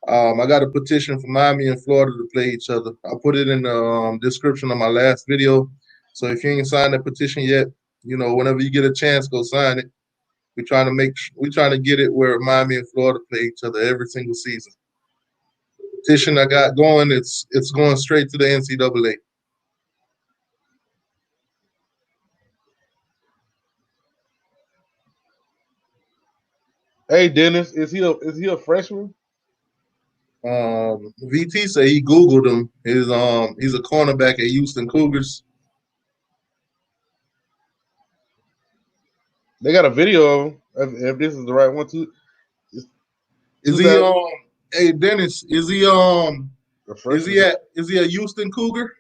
I got a petition for Miami and Florida to play each other. I put it in the description of my last video. So if you ain't signed that petition yet, whenever you get a chance, go sign it. We're trying to get it where Miami and Florida play each other every single season. The petition I got going, it's going straight to the NCAA. Hey, Dennis, is he a freshman? VT say he Googled him. He's a cornerback at Houston Cougars. They got a video of him. If this is the right one, too. Is he Hey Dennis, is he A freshman. is he a Houston Cougar?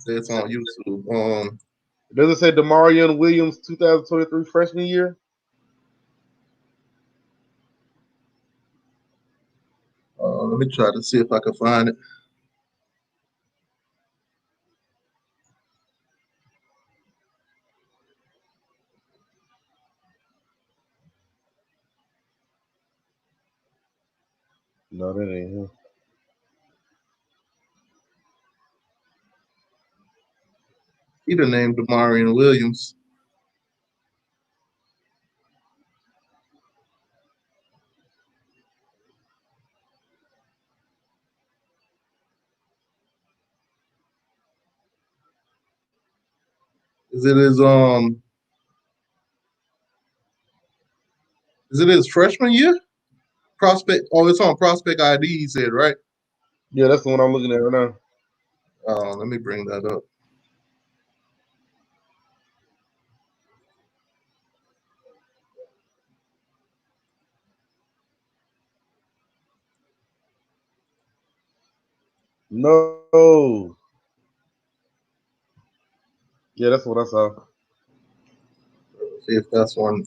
It's on YouTube. Does it say Damarian Williams 2023 freshman year? Let me try to see if I can find it. No, that ain't him. He the name Damarian Williams. Is it his Is it his freshman year? Prospect. Oh, it's on Prospect ID. He said, right? Yeah, that's the one I'm looking at right now. Let me bring that up. No. Yeah, that's what I saw. See if that's one.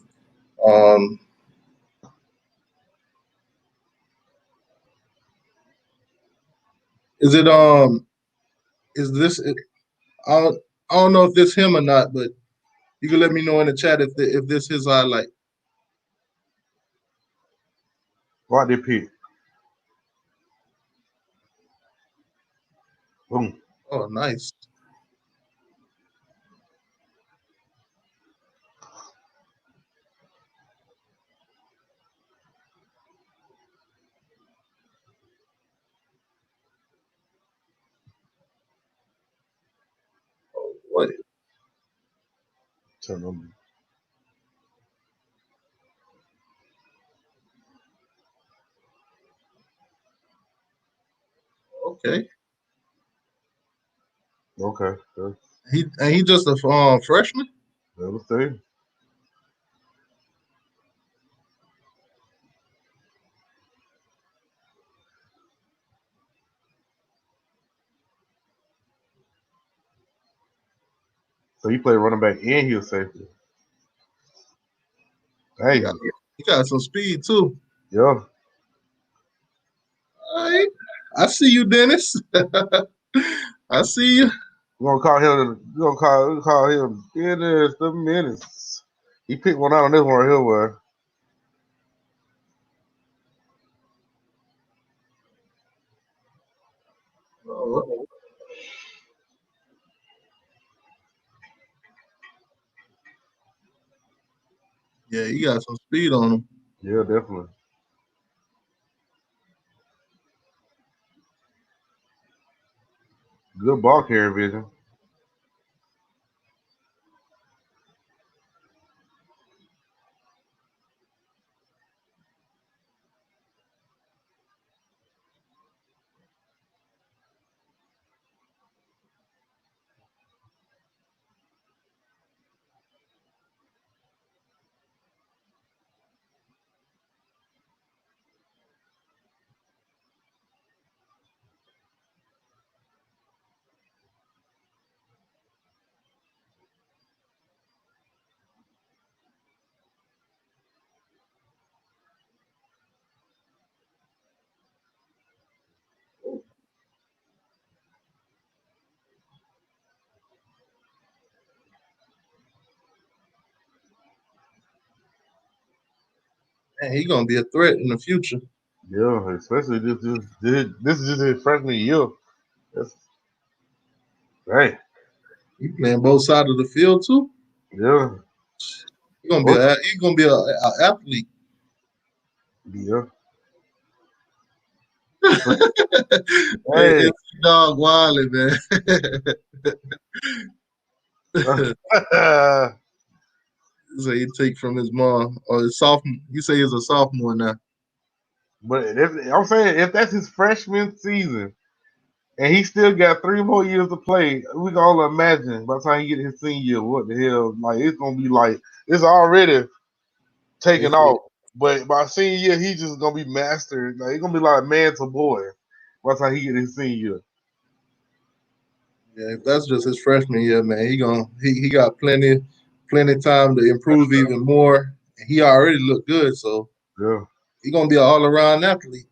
Um, is it Is this? I don't know if this him or not, but you can let me know in the chat if this his highlight. Why they pick? Boom. Oh, nice. What? Turn on. Okay. Okay. He just a freshman. Let's see. So he played running back and he was safety. He Hey, got he got some speed too. yeah. All right. I see you, Dennis. I see you. We're gonna call him Dennis the Menace. He picked one out on this one right here where Yeah, he got some speed on him. yeah, definitely. Good ball carrier vision. Man, he gonna be a threat in the future. Yeah, especially this is just his freshman year. That's right. He playing both sides of the field too. Yeah. He gonna be a athlete. Yeah. Hey, Hey. it's dog Wiley, man. So he take from his mom or his sophomore. You say he's a sophomore now. But I'm saying if that's his freshman season and he still got 3 more years to play, we can all imagine by the time he get his senior year, what the hell, like it's gonna be like it's already taking off. But by senior year, he's just gonna be mastered. Like it's gonna be like man to boy by the time he get his senior year. Yeah, if that's just his freshman year, man, he got plenty time to improve even more. He already looked good, so Yeah, he gonna be an all around athlete.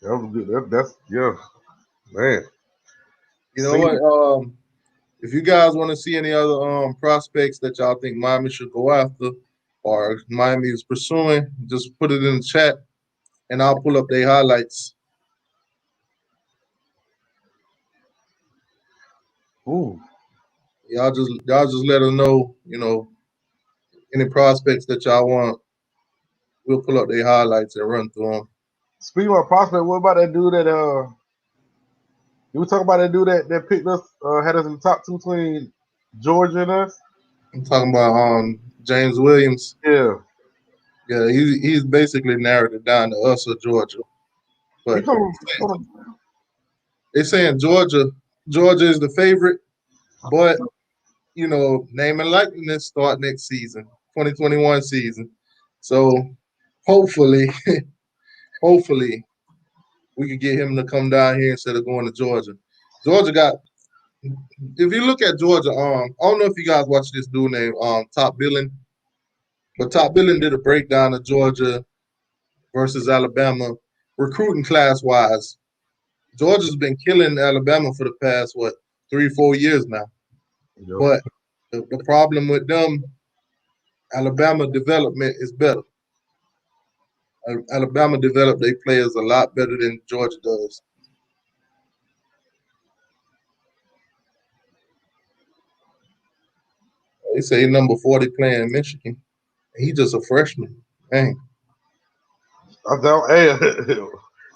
that was good. That's yeah, man. You know See, what? If you guys want to see any other prospects that y'all think Miami should go after or Miami is pursuing, just put it in the chat and I'll pull up their highlights. ooh, Y'all just let us know, any prospects that y'all want. We'll pull up their highlights and run through them. speaking of prospect, what about that dude that you were talking about that dude that picked us, had us in the top two between Georgia and us? I'm talking about James Williams. Yeah, Yeah, he's basically narrowed it down to us or Georgia. he But come. they're saying Georgia is the favorite, but name and likeness start next season, 2021 season. So hopefully, hopefully we can get him to come down here instead of going to Georgia. Georgia got. If you look at Georgia, I don't know if you guys watch this dude named Top Billing, but Top Billing did a breakdown of Georgia versus Alabama recruiting class wise. Georgia's been killing Alabama for the past 3-4 years now. Yep. But the problem with them, Alabama development is better. Alabama developed their players a lot better than Georgia does. They say number 40 playing Michigan. He just a freshman. Dang. I thought, hey,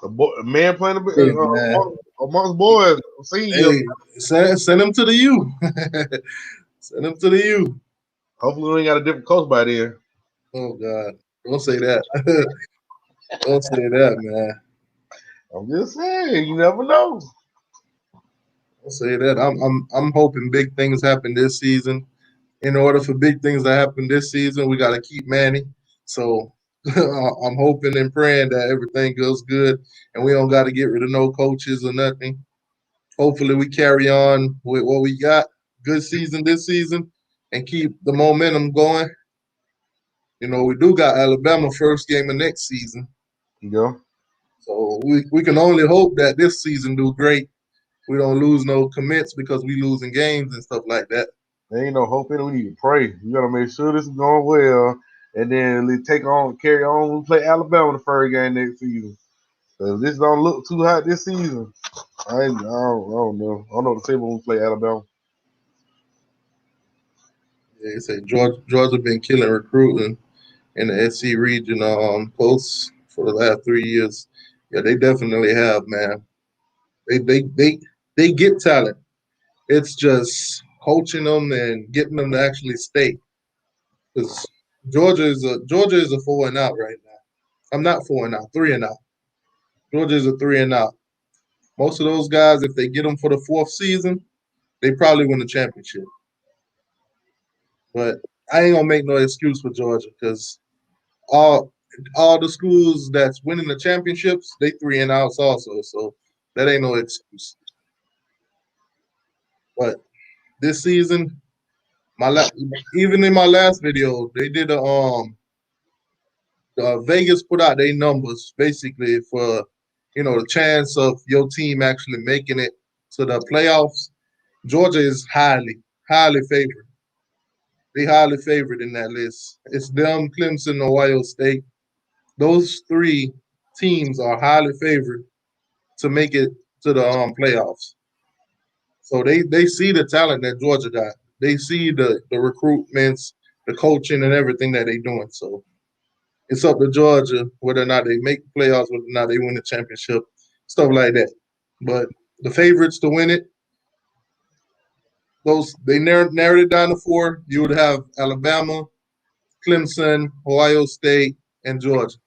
a man playing Hey man. amongst boys, senior. Hey, send him to the U. Send him to the U. Hopefully, we ain't got a different coach by then. Oh God. Don't say that. Don't say that, man. I'm just saying, you never know. I'll say that. I'm hoping big things happen this season. In order for big things to happen this season, we got to keep Manny. So I'm hoping and praying that everything goes good and we don't got to get rid of no coaches or nothing. Hopefully, we carry on with what we got. Good season this season and keep the momentum going. We do got Alabama first game of next season. You know, So we can only hope that this season do great. We don't lose no commits because we losing games and stuff like that. there ain't no hope in it. We need to pray. You gotta make sure this is going well, and then carry on. We play Alabama the first game next season. So if this don't look too hot this season, I don't know. I don't know what to say when we play Alabama. Yeah, they say Georgia been killing recruiting in the SC region posts for the last 3 years. Yeah, they definitely have, man. They get talent. It's just coaching them and getting them to actually stay. Because Georgia is a 4-and-out right now. I'm not 4-and-out, 3-and-out. Georgia is a 3-and-out. Most of those guys, if they get them for the fourth season, they probably win the championship. But I ain't gonna make no excuse for Georgia because all all the schools that's winning the championships, they 3-and-outs also. So that ain't no excuse. But this season, even in my last video, they did Vegas put out their numbers basically for the chance of your team actually making it to the playoffs. Georgia is highly favored. They highly favored in that list. It's them, Clemson, Ohio State. Those three teams are highly favored to make it to the playoffs. So they see the talent that Georgia got. They see the recruitments, the coaching, and everything that they're doing. So it's up to Georgia whether or not they make the playoffs, whether or not they win the championship, stuff like that. But the favorites to win it, those they narrowed it down to four. You would have Alabama, Clemson, Ohio State, and Georgia.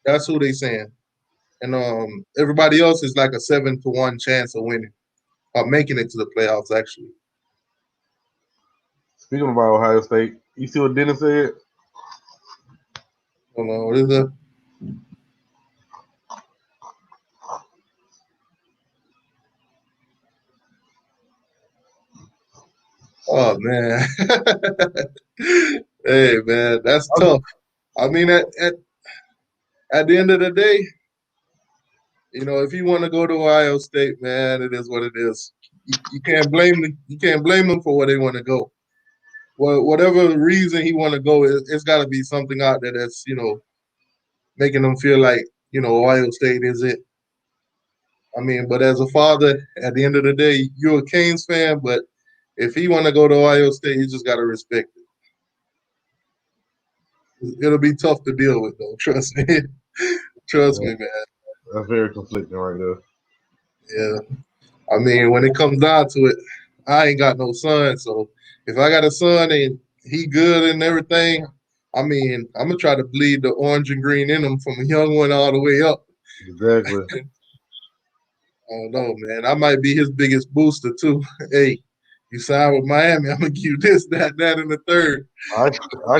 That's who they saying. And everybody else is like a 7-1 chance of winning or making it to the playoffs. Actually, Speaking about Ohio State, you see what Dennis said? I don't know what is it? Oh man, hey man, that's tough. I mean, at the end of the day, if you want to go to Ohio State, man, it is what it is. You can't blame them. You can't blame them for where they want to go. Well, whatever reason he want to go, it's got to be something out there that's making them feel like Ohio State is it. I mean, but as a father, at the end of the day, you're a Canes fan, but if he want to go to Ohio State, you just got to respect it. It'll be tough to deal with, though. Trust me. Trust Yeah, me, man. that's very conflicting right there. Yeah. I mean, when it comes down to it, I ain't got no son. So if I got a son and he good and everything, I mean, I'm gonna try to bleed the orange and green in him from a young one all the way up. Exactly. I don't know, man. I might be his biggest booster too. Hey, you sign with Miami, I'm gonna give you this, that, and the third. I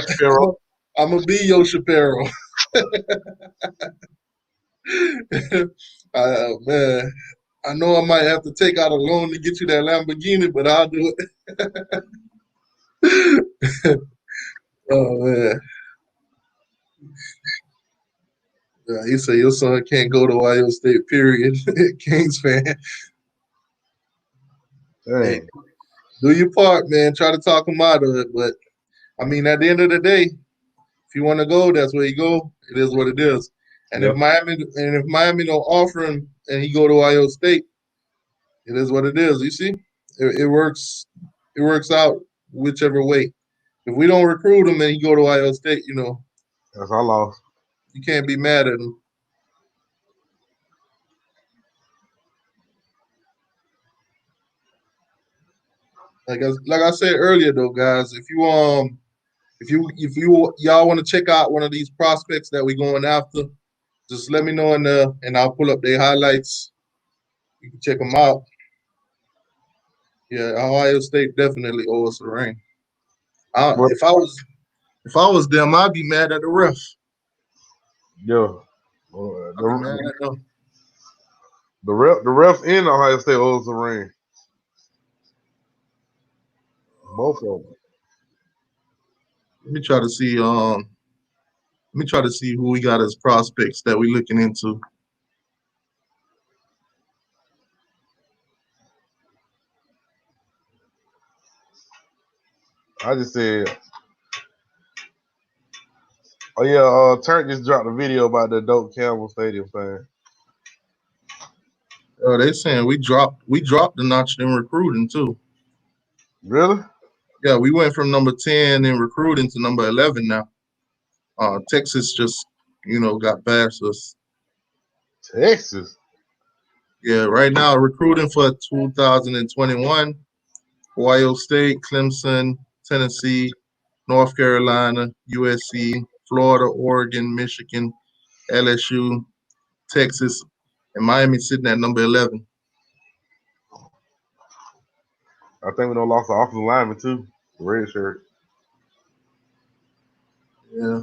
Shapiro. I'm gonna be your Shapiro. Man, I know I might have to take out a loan to get you that Lamborghini, but I'll do it. Oh man. Yeah, he said your son can't go to Ohio State, period. Kings fan. Hey, Dang. do your part, man. Try to talk him out of it. But I mean, at the end of the day, if you want to go, that's where you go. It is what it is. And Yep. if Miami don't offer him and he go to Ohio State, it is what it is. You see, it works. It works out whichever way. If we don't recruit him and he go to Ohio State, That's our loss. you can't be mad at him. Like I said earlier, though, guys, if you y'all want to check out one of these prospects that we're going after, Just let me know and I'll pull up their highlights. You can check them out. Yeah, Ohio State definitely owes us a ring. But If I was them, I'd be mad at the ref. yeah, I'd be mad at them. the refs in Ohio State owes a ring. Both of them. Let me try to see. Let me try to see who we got as prospects that we looking into. I just said, oh yeah, Turk just dropped a video about the Doak Campbell Stadium thing. They saying we dropped the notch in recruiting too. Really? Yeah, we went from number 10 in recruiting to number 11 now. Texas just got past us. Texas. Yeah, right now recruiting for 2021. Ohio State, Clemson, Tennessee, North Carolina, USC, Florida, Oregon, Michigan, LSU, Texas, and Miami sitting at number 11. I think we don't lost the offensive lineman too. The red shirt. Yeah,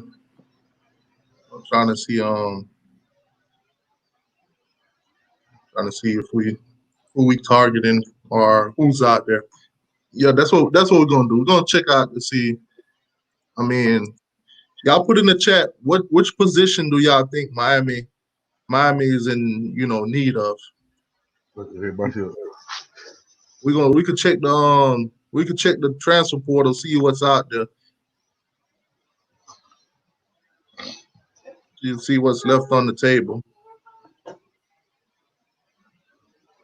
I'm trying to see if who we targeting or who's out there. Yeah, that's what we're gonna do. We're gonna check out to see. I mean, y'all put in the chat which position do y'all think Miami is in need of. We could check the transfer portal, see what's out there. You see what's left on the table.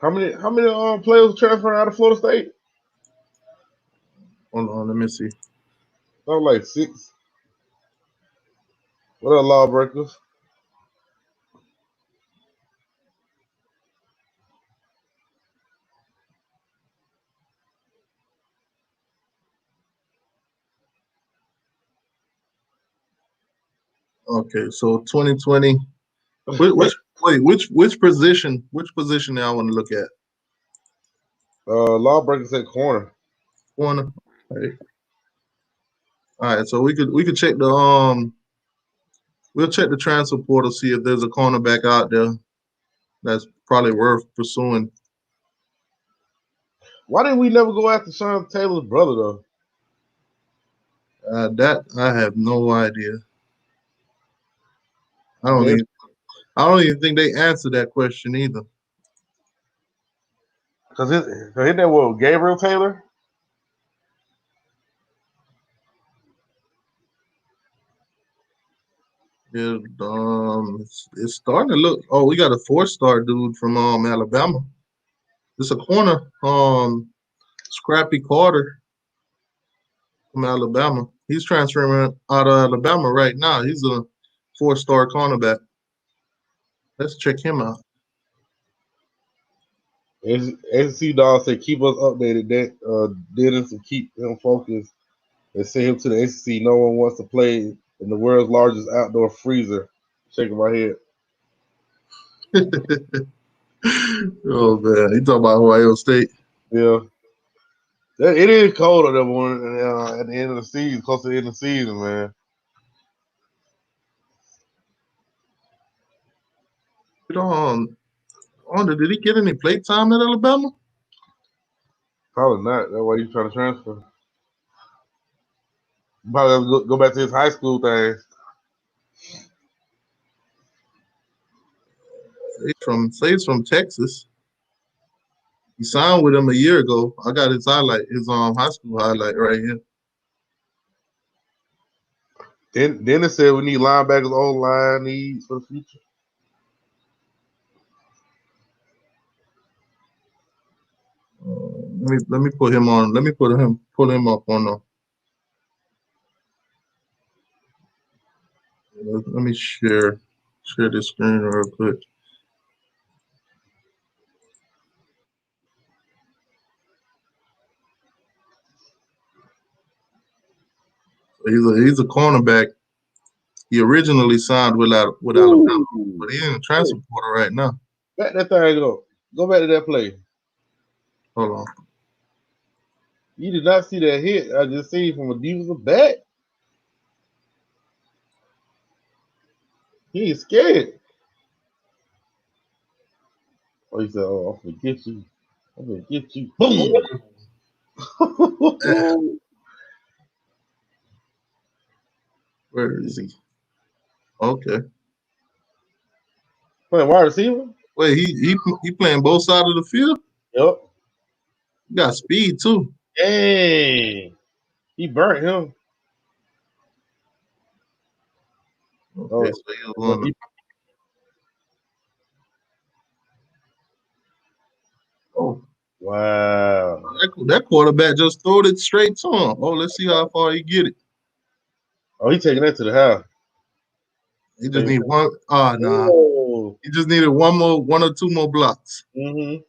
How many players transferring out of Florida State? Hold on, let me see. Oh, like 6. What are lawbreakers? Okay, so 2020. Which position? Which position I want to look at? Lawbreakers at corner. Corner. All right, so we could check we'll check the transfer portal, see if there's a cornerback out there that's probably worth pursuing. Why didn't we never go after Sean Taylor's brother though? That I have no idea. I don't even think they answered that question either. Cause isn't that what Gabriel Taylor? Yeah, it's starting to look. Oh, we got a 4-star dude from Alabama. It's a corner, Scrappy Carter from Alabama. He's transferring out of Alabama right now. He's a 4-star cornerback. Let's check him out. SEC Dog said keep us updated. That Dennis to keep him focused and send him to the SEC. No one wants to play in the world's largest outdoor freezer. Shaking my head. Oh man, he talking about Ohio State. Yeah. It is cold at that one at the end of the season, close to the end of the season, man. Did he get any play time at Alabama? Probably not. That's why he's trying to transfer. Probably have to go back to his high school thing. He's from Texas. He signed with him a year ago. I got his highlight, his high school highlight right here. Then it said we need linebackers, O-line needs for the future. Let me put him on. Let me pull him up on the. Let me share this screen real quick. He's a cornerback. He originally signed with Alabama, but he's in the transfer portal right now. Back that thing up. Go back to that play. Hold on. You did not see that hit. I just seen from a defensive back. He ain't scared. Oh, he said, "Oh, I'm gonna get you. I'm gonna get you." Boom. Where is he? Okay. Playing wide receiver. Wait, he playing both sides of the field? Yep. He got speed too. Dang. He burnt him. Okay, so he was on the. Oh, Wow. that quarterback just throwed it straight to him. Oh, let's see how far he get it. Oh, he taking that to the house. He just need one. Oh, nah. Oh. He just needed one or two more blocks. Mm-hmm.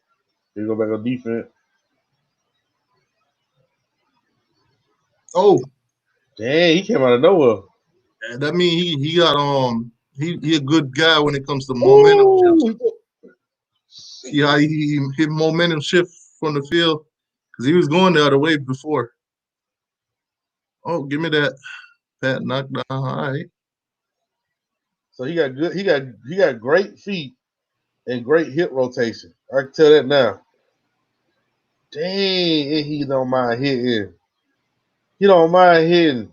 He go back on defense. Oh, dang, he came out of nowhere. that mean he got he a good guy when it comes to momentum shift. See how he hit momentum shift from the field because he was going the other way before. Oh, give me that pat knockdown. All right. So he got good. He got great feet and great hip rotation. I can tell that now. Dang, and he don't mind hitting. He don't mind hitting.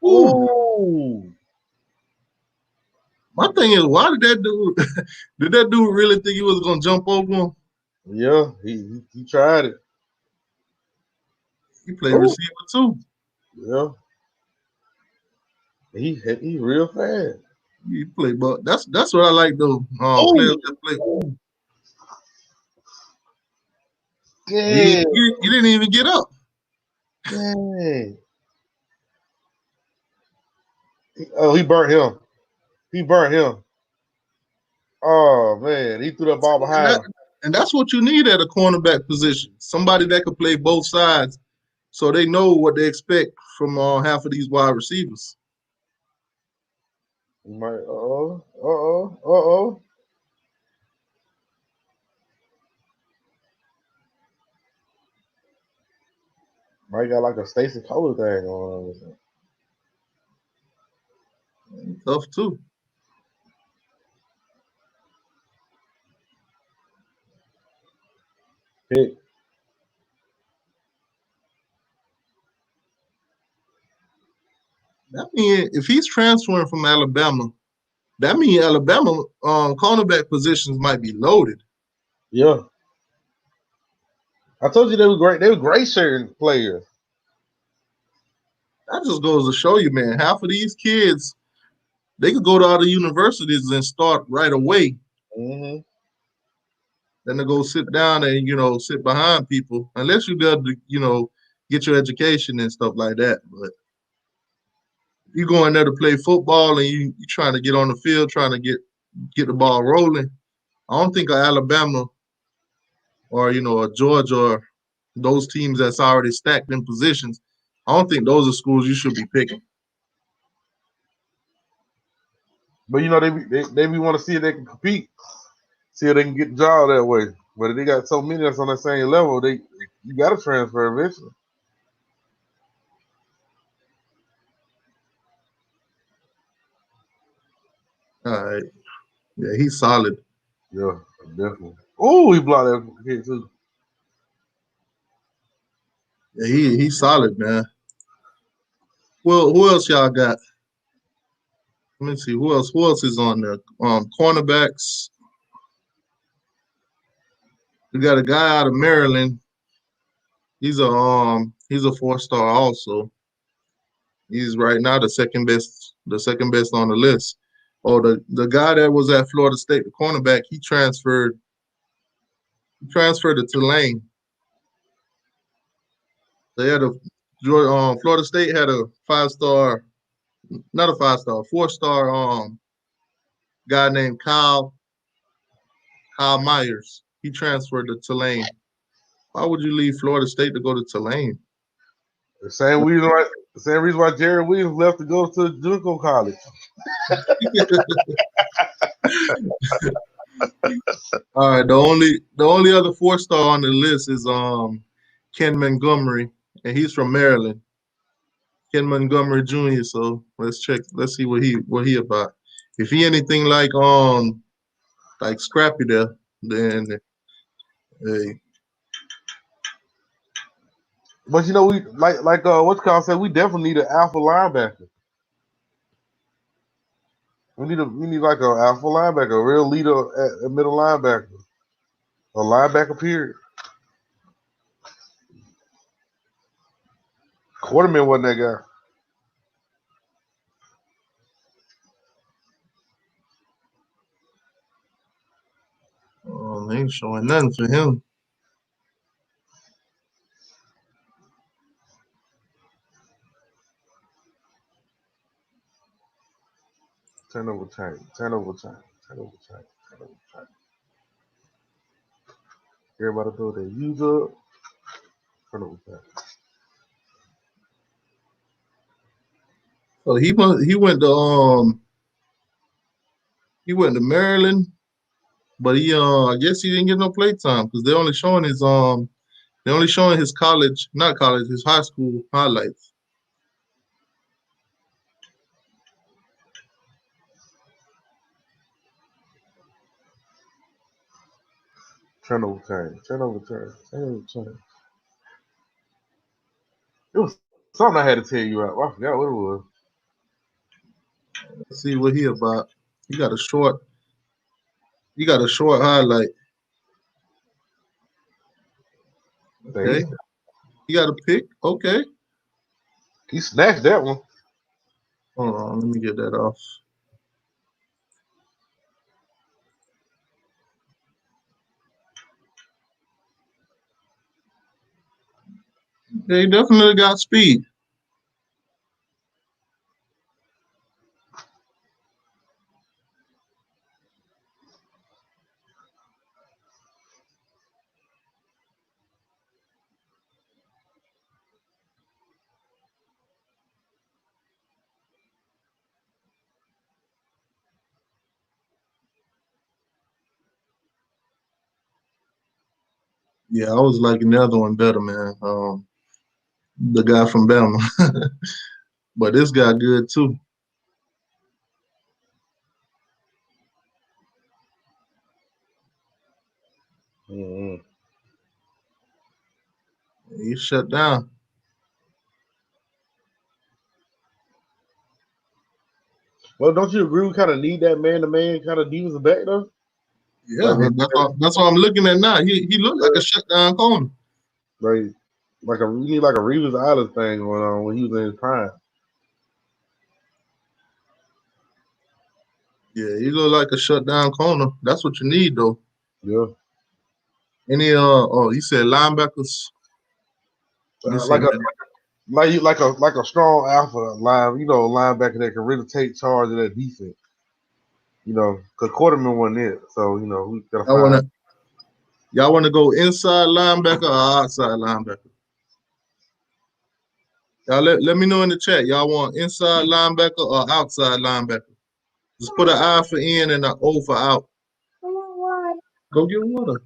Ooh. My thing is, why did that dude really think he was gonna jump over him? Yeah, he tried it. He played receiver too. Yeah. He real fast. He played, but that's what I like though. Players that play. Yeah. He didn't even get up. Dang. Oh, he burnt him. He burnt him. Oh man, he threw that ball behind him. And that's what you need at a cornerback position. Somebody that can play both sides, so they know what they expect from half of these wide receivers. Might got like a Stacy Kohler thing going on. Tough too. Pick. That means if he's transferring from Alabama, that means Alabama cornerback positions might be loaded. Yeah. I told you they were great. They were great sharing players. That just goes to show you, man, half of these kids, they could go to other universities and start right away. Mm-hmm. Then to go sit down and, sit behind people, unless you got to, get your education and stuff like that. But you go in there to play football and you trying to get on the field, trying to get the ball rolling. I don't think Alabama or, a Georgia or those teams that's already stacked in positions, I don't think those are schools you should be picking. But they want to see if they can compete, see if they can get the job that way. But if they got so many that's on the same level, you got to transfer eventually. All right, yeah, he's solid. Yeah, definitely. Oh, he blocked that hit too. Yeah, he's solid, man. Well, who else y'all got? Let me see who else is on there. Cornerbacks. We got a guy out of Maryland. He's a 4-star also. He's right now the second best on the list. Oh, the guy that was at Florida State, the cornerback, he transferred to Tulane. They had Florida State had a 5-star, not a 5-star, 4-star guy named Kyle Myers. He transferred to Tulane. Why would you leave Florida State to go to Tulane? The same The same reason why Jerry Williams left to go to Junco College. All right, the only other 4-star on the list is Ken Montgomery, and he's from Maryland. Ken Montgomery Jr. So let's see what he about. If he anything like Scrappy there, then hey, But you know, we what's called said, we definitely need an alpha linebacker. We need like an alpha linebacker, a real leader at middle linebacker, a linebacker period. Quarterman wasn't that guy. they ain't showing nothing for him. Turnover time. Everybody throw their use up. Turnover time. So he went to Maryland, but I guess he didn't get no play time because they're only showing his his high school highlights. Turnover time. It was something I had to tell you about. I forgot what it was. Let's see what he about. He got a short highlight. Okay. He got a pick. Okay. He snatched that one. Hold on, let me get that off. They definitely got speed. Yeah, I was liking the other one better, man. The guy from Bama. But this guy good too. Mm-hmm. He shut down. Well, don't you agree we kind of need that man-to-man kind of defensive back though? Yeah, that's what I'm looking at now. He looked like a shutdown corner. We need like a Reeves Island thing going on when he was in his prime. Yeah, he looked like a shutdown corner. That's what you need though. Yeah. Any you said linebackers. Like a strong alpha linebacker that can really take charge of that defense. Because Quarterman wasn't it, so we gotta find. Y'all wanna go inside linebacker or outside linebacker? Y'all let me know in the chat. Y'all want inside linebacker or outside linebacker? Just put an I for in and an O for out. Go get water.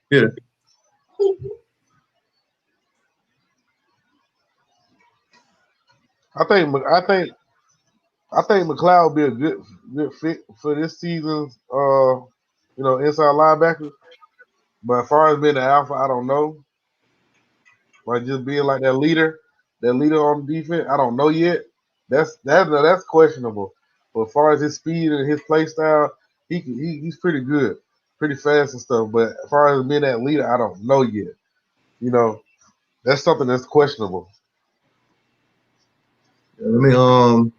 Here. I think McLeod would be a good fit for this season's inside linebacker. But as far as being an alpha, I don't know. Like just being like that leader on defense, I don't know yet. That's questionable. But as far as his speed and his play style, he's pretty good, pretty fast and stuff. But as far as being that leader, I don't know yet. That's something that's questionable. Let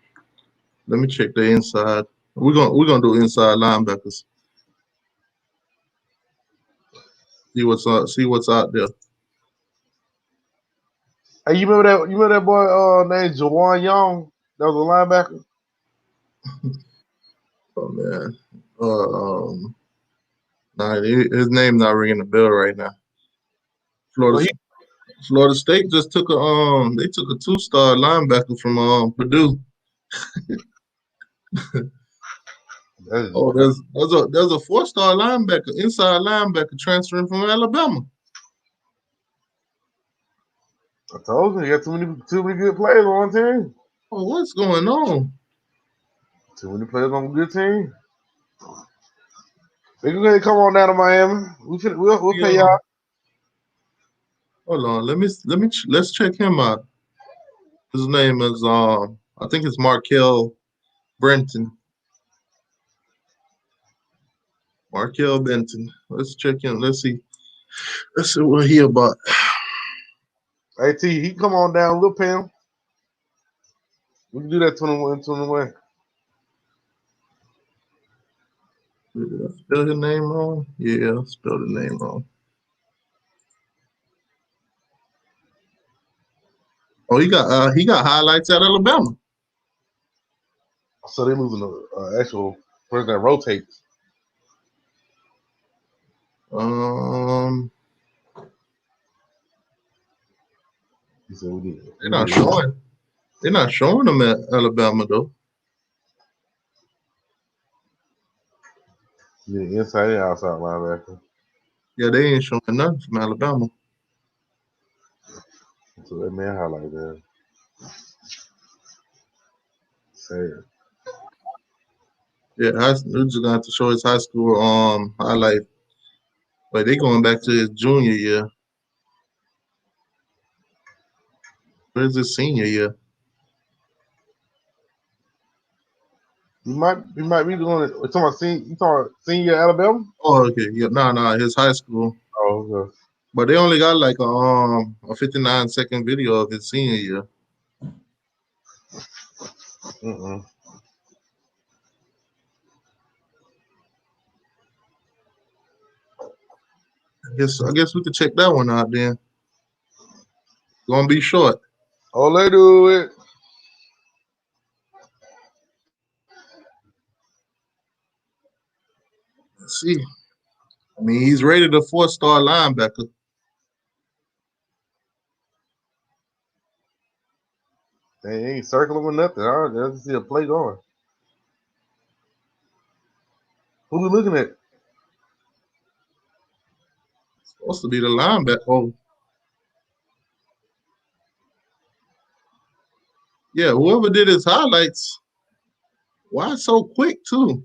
me check the inside. We're gonna do inside linebackers. See what's out there. Hey, you remember that boy named Jawan Young? That was a linebacker. Oh man. Nah, his name not ringing the bell right now. Florida Well, he Florida State just took they took a 2-star linebacker from Purdue. that's, Oh, there's a 4-star linebacker, inside linebacker transferring from Alabama. I told you, he got too many good players on one team. Oh, what's going on? Too many players on a good team. They can go ahead and come on down to Miami. We'll pay Yeah. y'all. Hold on, let's check him out. His name is I think it's Markel Brenton. Markel Benton. Let's check him. Let's see what he about. Hey T, he come on down. We'll pay him. We can do that 21. Did I spell his name wrong? Yeah, I spelled his name wrong. Oh, he got highlights at Alabama. So they losing the actual person that rotates. He said we need. They're not showing them at Alabama though. We need inside and outside linebacker. Yeah, they ain't showing nothing from Alabama. So that man highlight there. Sad. Yeah, we're just gonna have to show his high school highlight. But they going back to his junior year. Where's his senior year? He might be doing it. You talking about senior Alabama? Oh, okay. Yeah, no, his high school. Oh, okay. But they only got like a 59-second video of his senior year. Mm-mm. I guess we could check that one out then. Gonna be short. Oh, they do it. Let's see. I mean, he's rated a 4-star linebacker. They ain't circling with nothing. I just see a play going. Who we looking at? Supposed to be the linebacker. Oh, yeah. Whoever did his highlights, why so quick too?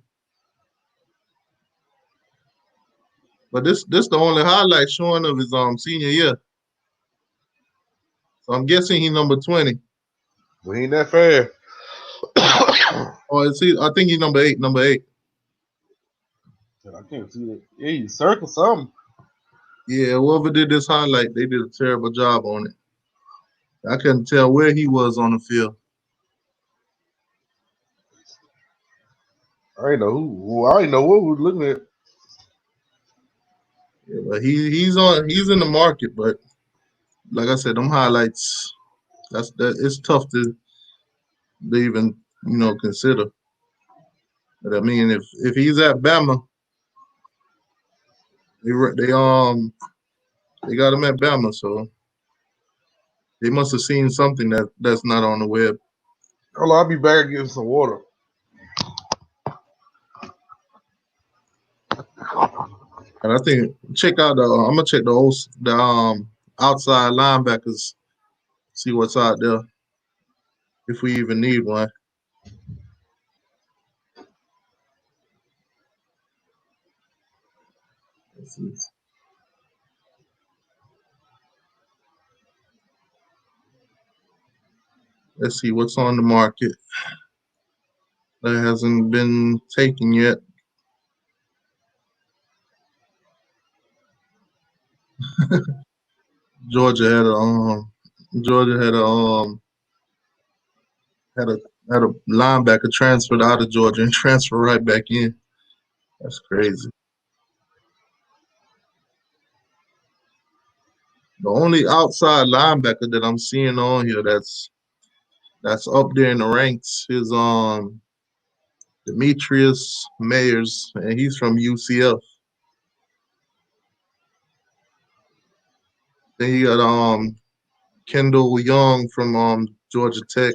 But this the only highlight showing of his senior year. So I'm guessing he number 20. We ain't that fast. Or is he? I think he's number 8. Number 8. I can't see that. Yeah, you circle something. Yeah, whoever did this highlight, they did a terrible job on it. I couldn't tell where he was on the field. I ain't know who. I ain't know what we was looking at. Yeah, but he's in the market, but like I said, them highlights, it's tough to even consider. But I mean, if he's at Bama, they got him at Bama, so they must have seen something that's not on the web. Hold on, I'll be back getting some water. And I think I'm gonna check the outside linebackers, see what's out there, if we even need one. Let's see what's on the market that hasn't been taken yet. Georgia had a linebacker transferred out of Georgia and transferred right back in. That's crazy. The only outside linebacker that I'm seeing on here that's up there in the ranks is Demetrius Mayers, and he's from UCF. Then you got Kendall Young from Georgia Tech.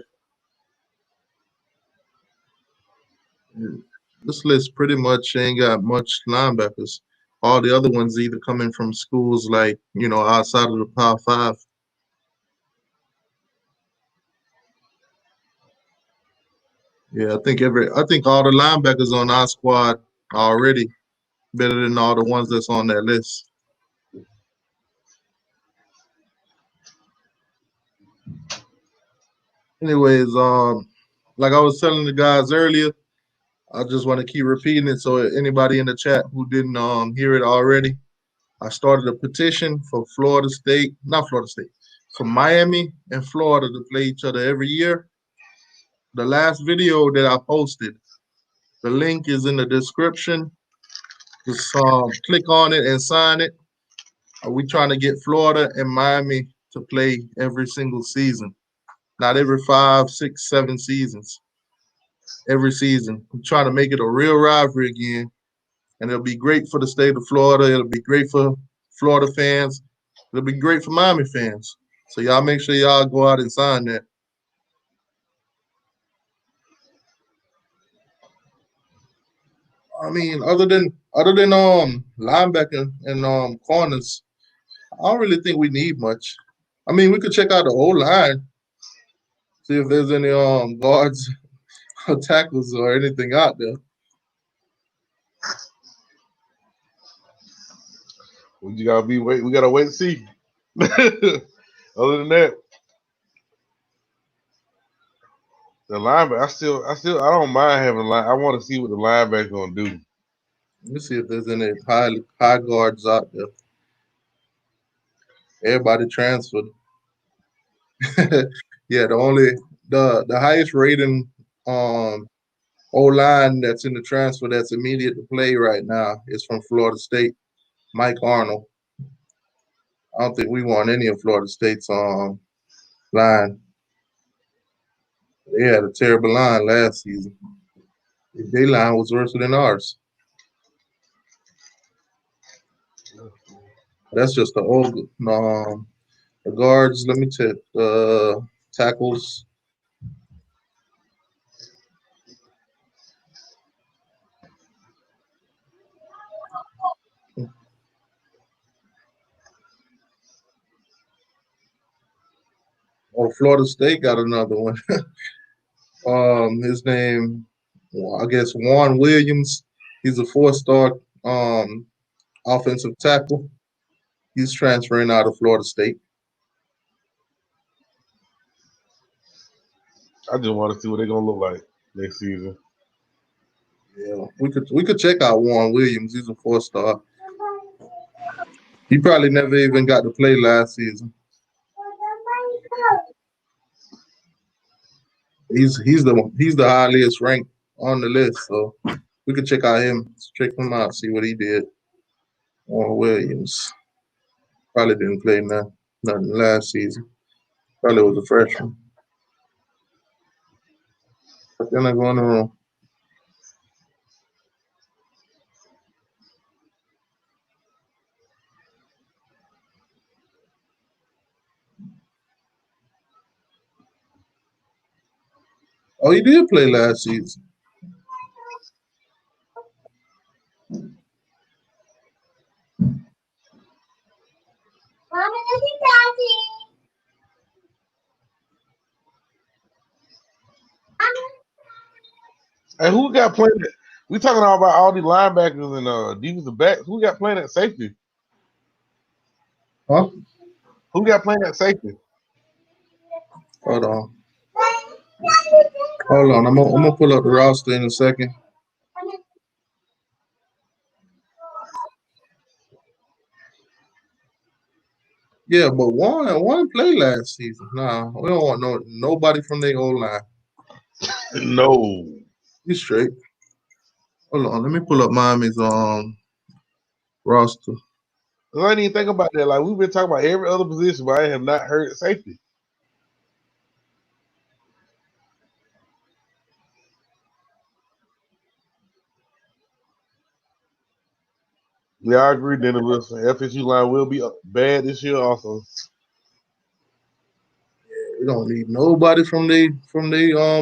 This list pretty much ain't got much linebackers. All the other ones either coming from schools like, outside of the Power Five. Yeah, I think all the linebackers on our squad are already better than all the ones that's on that list. Anyways, like I was telling the guys earlier, I just want to keep repeating it so anybody in the chat who didn't hear it already, I started a petition for for Miami and Florida to play each other every year. The last video that I posted, the link is in the description. Just click on it and sign it. We trying to get Florida and Miami to play every single season, not every 5, 6, 7 seasons. Every season, we're trying to make it a real rivalry again, and it'll be great for the state of Florida. It'll be great for Florida fans. It'll be great for Miami fans. So y'all make sure y'all go out and sign that. I mean, other than linebacker and corners, I don't really think we need much. I mean, we could check out the whole line, see if there's any guards or tackles or anything out there. We gotta wait and see. Other than that, the linebacker, I don't mind having line. I want to see what the linebacker gonna do. Let me see if there's any high guards out there. Everybody transferred. Yeah, the highest rating O line that's in the transfer that's immediate to play right now is from Florida State, Mike Arnold. I don't think we want any of Florida State's line. They had a terrible line last season. Their line was worse than ours. That's just the old the guards. Let me check the tackles. Oh, Florida State got another one. His name, I guess, Juan Williams. He's a 4-star offensive tackle. He's transferring out of Florida State. I just want to see what they're gonna look like next season. Yeah, we could check out Warren Williams. He's a 4-star. He probably never even got to play last season. He's the highest ranked on the list, so we could check him out, see what he did. Warren Williams probably didn't play nothing last season. Probably was a freshman. But then I go in the room. Oh, he did play last season. And who got playing? We talking all about all these linebackers and defensive backs. Who got playing at safety? Huh? Who got playing at safety? Hold on. Hold on. I'm gonna pull up the roster in a second. Yeah, but Warren played last season. Nah, we don't want nobody from the old line. No. He's straight. Hold on, let me pull up Miami's roster. I didn't even think about that. Like we've been talking about every other position, but I have not heard safety. Yeah, I agree, Dennis Wilson. FSU line will be bad this year also. We don't need nobody from the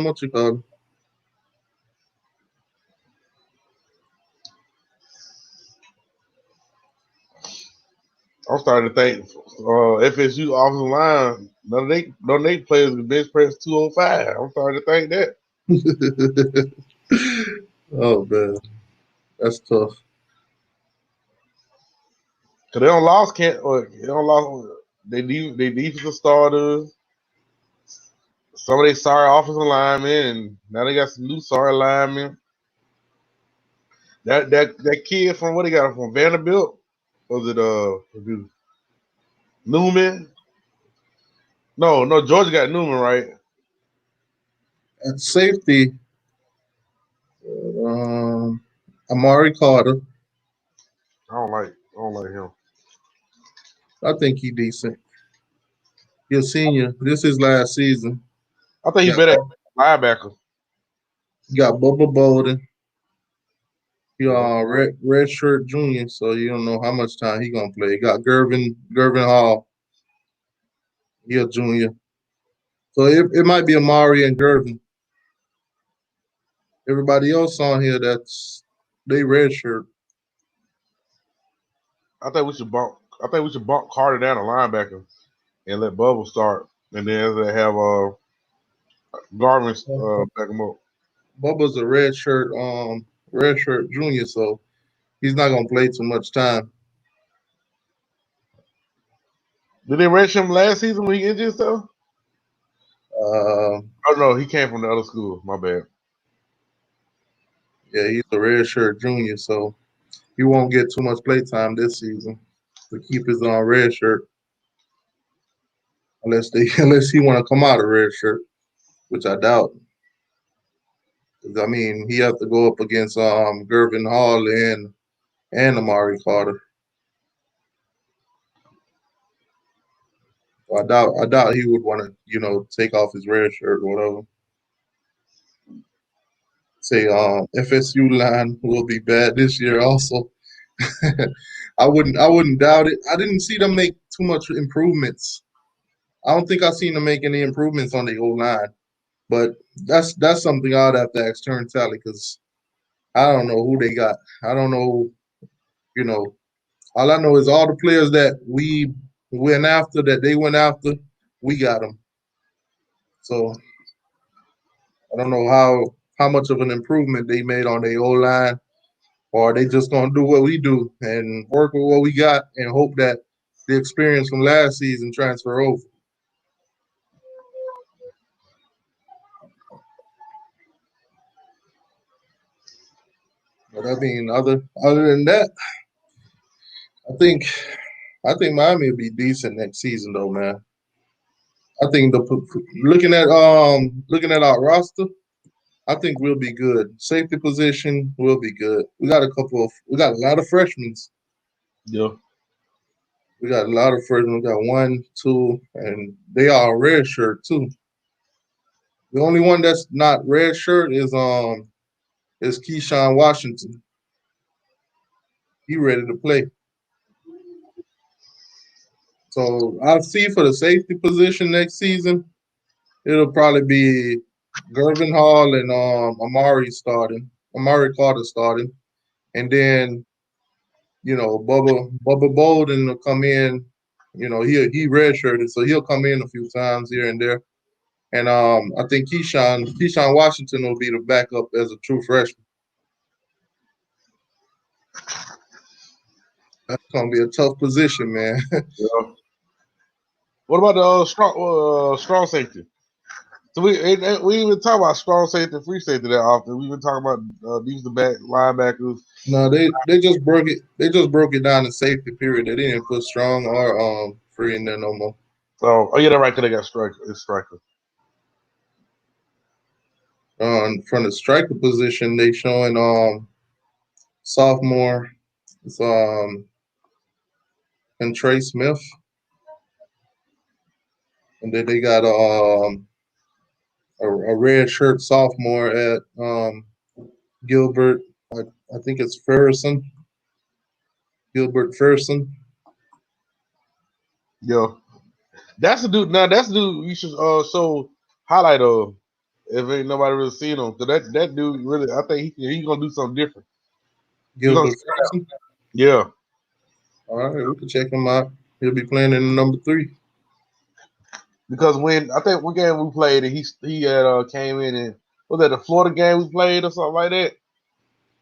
what you call it? I'm starting to think FSU offensive line, none of they players can bench press 205. I'm starting to think that. Oh man, that's tough. Cause they don't lost they defensive starters. Some of they sorry offensive linemen, and now they got some new sorry linemen. That kid from what they got from Vanderbilt, was it Newman? No, Georgia got Newman, right? At safety, Amari Carter. I don't like him. I think he decent. He a senior. This is last season. I think he Got better at linebacker. got Bubba Bolden. He Yeah. red shirt junior, so you don't know how much time he gonna play. Got Gervin Hall. He a junior. So it might be Amari and Gervin. Everybody else on here they red shirt. I think we should bump Carter down to linebacker and let Bubble start, and then they have Garvin back him up. Bubba's a red shirt junior, so he's not gonna play too much time. Did they rush him last season when he injured himself? Uh, Oh no, he came from the other school. My bad. yeah, he's a red shirt junior, so he won't get too much play time this season to keep his red shirt, unless he want to come out of red shirt, which I doubt. I mean, he have to go up against Gervin Hall and Amari Carter. I doubt he would want to take off his red shirt or whatever. Say FSU line will be bad this year also. I wouldn't doubt it. I didn't see them make too much improvements. I don't think I seen them make any improvements on the O line. But that's something I'd have to ask Turn Tally because I don't know who they got. I don't know, you know. All I know is all the players that they went after, we got them. So I don't know how much of an improvement they made on their O line, or they just gonna do what we do and work with what we got and hope that the experience from last season transfer over. But I mean, other than that, I think Miami will be decent next season though, man. I think looking at our roster, I think we'll be good. Safety position will be good. We got a lot of freshmen. Yeah. We got a lot of freshmen. We got one, two, and they are red shirt too. The only one that's not red shirt is Keyshawn Washington. He ready to play. So I'll see for the safety position next season. It'll probably be Gervin Hall and Amari Carter starting, and then Bubba Bolden will come in. He redshirted, so he'll come in a few times here and there. And I think Keyshawn Washington will be the backup as a true freshman. That's gonna be a tough position, man. Yeah. What about the strong safety? So we even talk about strong safety and free safety that often. We've been talking about these the back linebackers. No, they just broke it. They just broke it down to safety period. They didn't put strong or free in there no more. Oh yeah, that's right. Cause they got striker. From the striker position, they showing sophomore. It's and Trey Smith, and then they got a red shirt sophomore at Gilbert. I think it's Ferguson. Gilbert Ferguson. Yo, that's the dude. Now that's the dude you should show highlight of. If ain't nobody really seen him, because that dude really, I think he's gonna do something different. Gilbert Ferguson. Yeah. All right, we can check him out. He'll be playing in the number 3. Because when I think what game we played, and he had came in and was that the Florida game we played or something like that?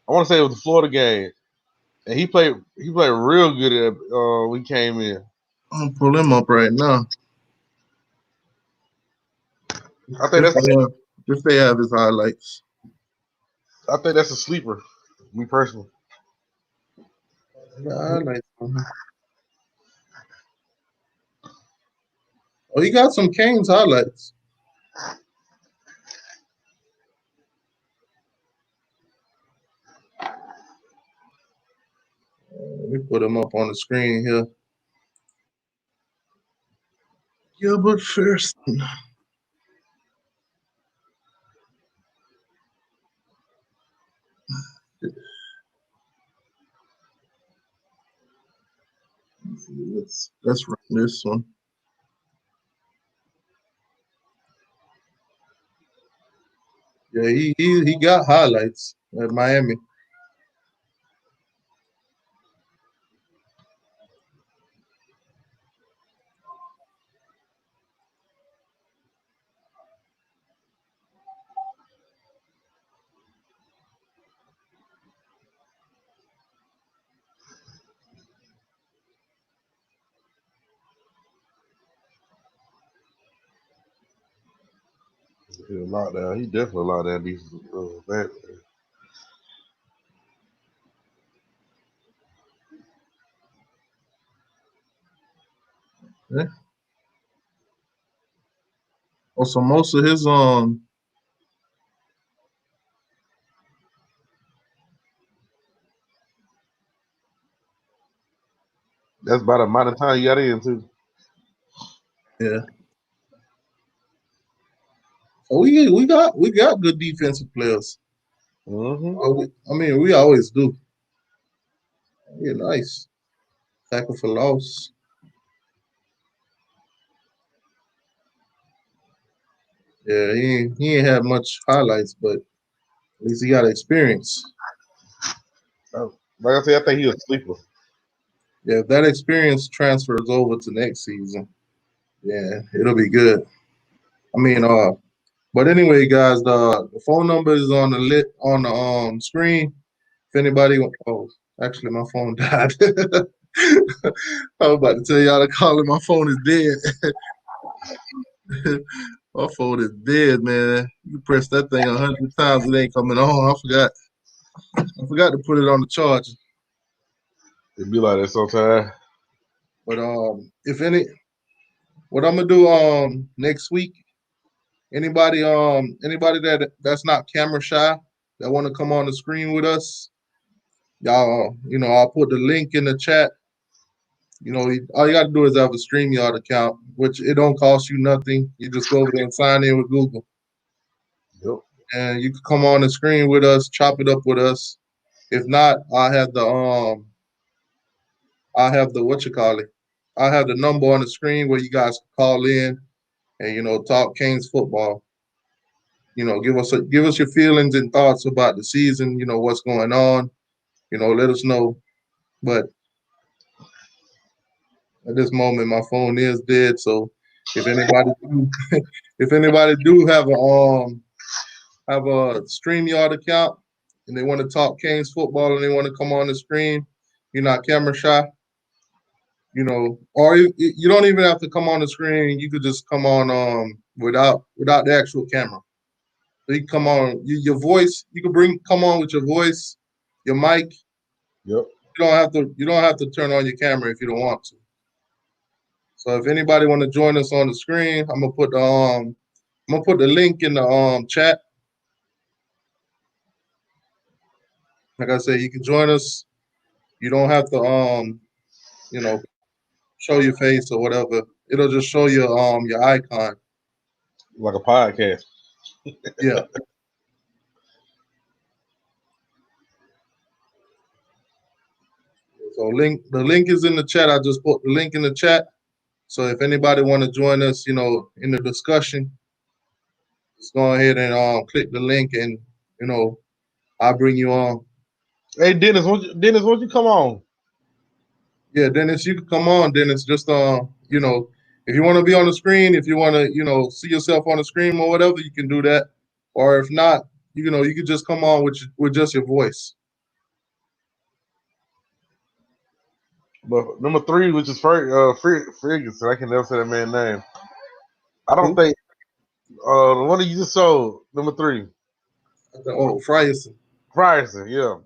I want to say it was the Florida game, and he played real good at when he came in. I'm gonna pull him up right now. I think if they have his highlights. I think that's a sleeper. Me personally. The highlights. Oh, he got some Canes highlights. Let me put him up on the screen here. Gilbert Ferguson. Let's run this one. Yeah, he got highlights at Miami. He lockdown. He definitely locked down these man. Yeah. Also, most of his That's about the amount of time you got in too. yeah. So we got good defensive players. Mm-hmm. We always do. Yeah, nice. Tackle for loss. Yeah, he ain't had much highlights, but at least he got experience. Like I said, I think he was a sleeper. Yeah, if that experience transfers over to next season, yeah, it'll be good. But anyway, guys, the phone number is on the screen. If anybody, actually, my phone died. I was about to tell y'all to call it. My phone is dead. My phone is dead, man. You press that thing 100 times, it ain't coming on. I forgot to put it on the charger. It'd be like that sometimes. But what I'm gonna do next week. Anybody that's not camera shy that want to come on the screen with us, y'all, I'll put the link in the chat. All you got to do is have a StreamYard account, which it don't cost you nothing. You just go over there and sign in with Google. Yep. And you can come on the screen with us, chop it up with us. If not, I have the what you call it. I have the number on the screen where you guys can call in and talk Canes football. Give us your feelings and thoughts about the season. What's going on. Let us know. But at this moment, my phone is dead. So if anybody do have a StreamYard account and they want to talk Canes football and they want to come on the screen, you're not camera shy, or you don't even have to come on the screen. You could just come on without the actual camera. So you can come on your voice. You can come on with your voice, your mic. Yep. You don't have to turn on your camera if you don't want to. So if anybody want to join us on the screen, I'm gonna put the link in the chat. Like I said, you can join us. You don't have to show your face or whatever. It'll just show your icon. Like a podcast. Yeah. So the link is in the chat. I just put the link in the chat. So if anybody want to join us, in the discussion, just go ahead and click the link, and I'll bring you on. Hey Dennis, won't you come on? Yeah, Dennis, you can come on. Dennis, just if you want to be on the screen, if you want to see yourself on the screen or whatever, you can do that. Or if not, you could just come on with just your voice. But number 3, which is Ferguson, I can never say that man's name. I don't think the one that you just sold, number 3. Oh, Frierson. Frierson, yeah.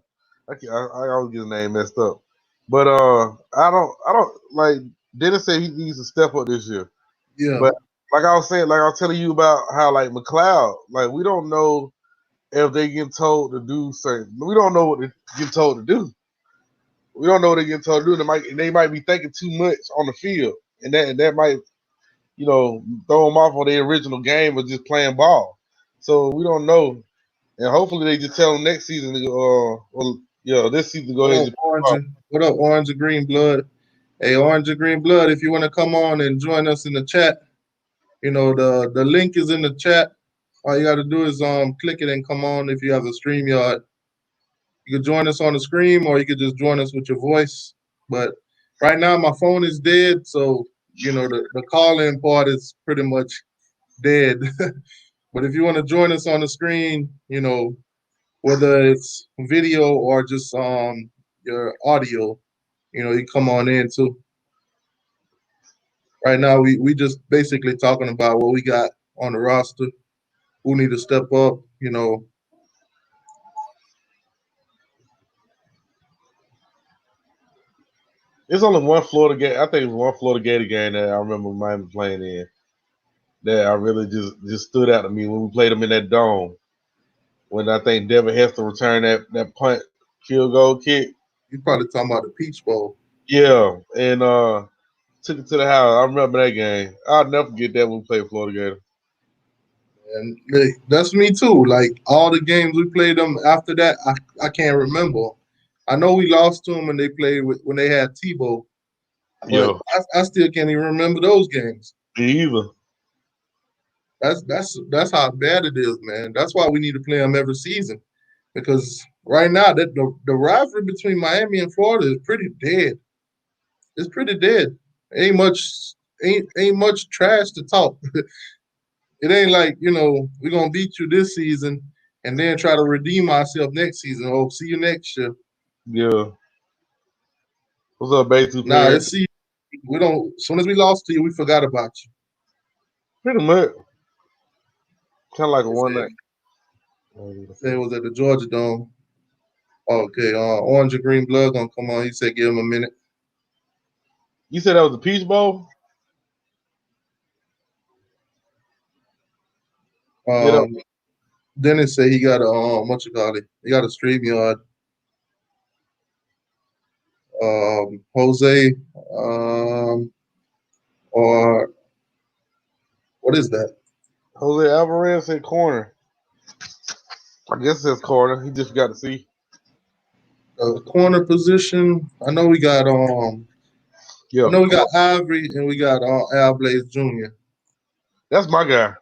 I always get his name messed up. But I don't like Dennis said he needs to step up this year. Yeah. But like I was telling you about how like McLeod, like we don't know if they get told to do certain. We don't know what they get told to do. We don't know what they get told to do. They might be thinking too much on the field, and that might throw them off on their original game of just playing ball. So we don't know, and hopefully they just tell them next season this season to go ahead. What up, Orange and Green Blood? Hey, Orange and Green Blood, if you want to come on and join us in the chat, the link is in the chat. All you got to do is click it and come on. If you have a StreamYard, you could join us on the screen, or you could just join us with your voice. But right now my phone is dead, so the call-in part is pretty much dead. But if you want to join us on the screen, whether it's video or just your audio, you come on in too. Right now we just basically talking about what we got on the roster, who need to step up, It's only one Florida game. I think it was one Florida Gator game that I remember Miami playing in that I really just stood out to me when we played them in that dome. When I think Devin Hester returned that punt field goal kick. You probably talking about the Peach Bowl. Yeah, and took it to the house. I remember that game. I'll never forget that when we played Florida Gator. And that's me too. Like all the games we played them after that, I can't remember. I know we lost to them when they played when they had Tebow, but I still can't even remember those games. Me either. That's how bad it is, man. That's why we need to play them every season, because right now that the rivalry between Miami and Florida is pretty dead. It's pretty dead. Ain't much trash to talk. It ain't like, we're gonna beat you this season and then try to redeem ourselves next season. Oh, see you next year. Yeah. What's up, Bates? Nah, as soon as we lost to you, we forgot about you. Pretty much. Kind of like a one night. It was at the Georgia Dome. Okay, Orange and Green Blood gonna come on. He said give him a minute. You said that was the Peach Bowl? Dennis said he got a what you call it? He got a StreamYard. Jose, or what is that? Jose Alvarez said corner. I guess it says corner. He just got to see. Corner position. I know we got I know we got Ivory and we got Al Blaze Jr. That's my guy.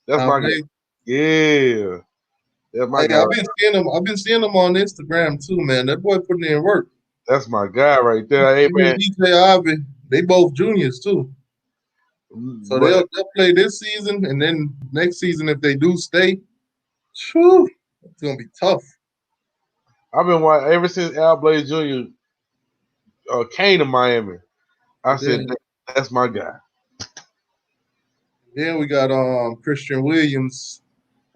That's my guy. Yeah. That's my guy. I've been seeing him on Instagram too, man. That boy putting in work. That's my guy right there. Hey, man. DJ Ivy, they both juniors too. So they'll play this season, and then next season if they do stay, it's gonna be tough. I've been watching ever since Al Blaze Jr. Came to Miami. I said that's my guy. Then we got Christian Williams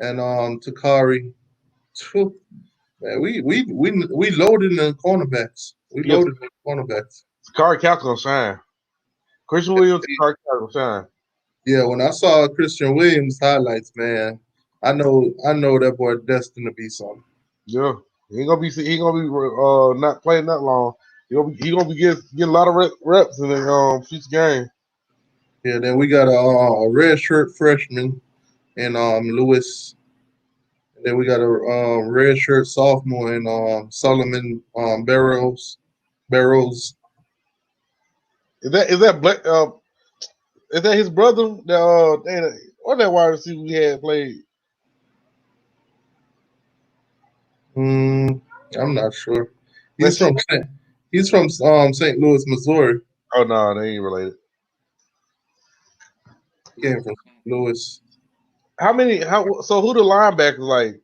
and Takari. Man, we loaded in the cornerbacks. Loaded in the cornerbacks. Takari Cal gonna shine. Christian Williams, Takari Cal gonna shine. Yeah, when I saw Christian Williams highlights, man, I know that boy destined to be something. Yeah, he gonna be not playing that long. He gonna be getting a lot of reps in the future game. Yeah, then we got a red shirt freshman in Lewis. Then we got a red shirt sophomore in Solomon Barrows. Barrows. Is that Black? Is that his brother? What that wide receiver we had played? Mm, I'm not sure. He's Let's. from St. Louis, Missouri. Oh no, they ain't related. Came from St. Louis. So who the linebackers like?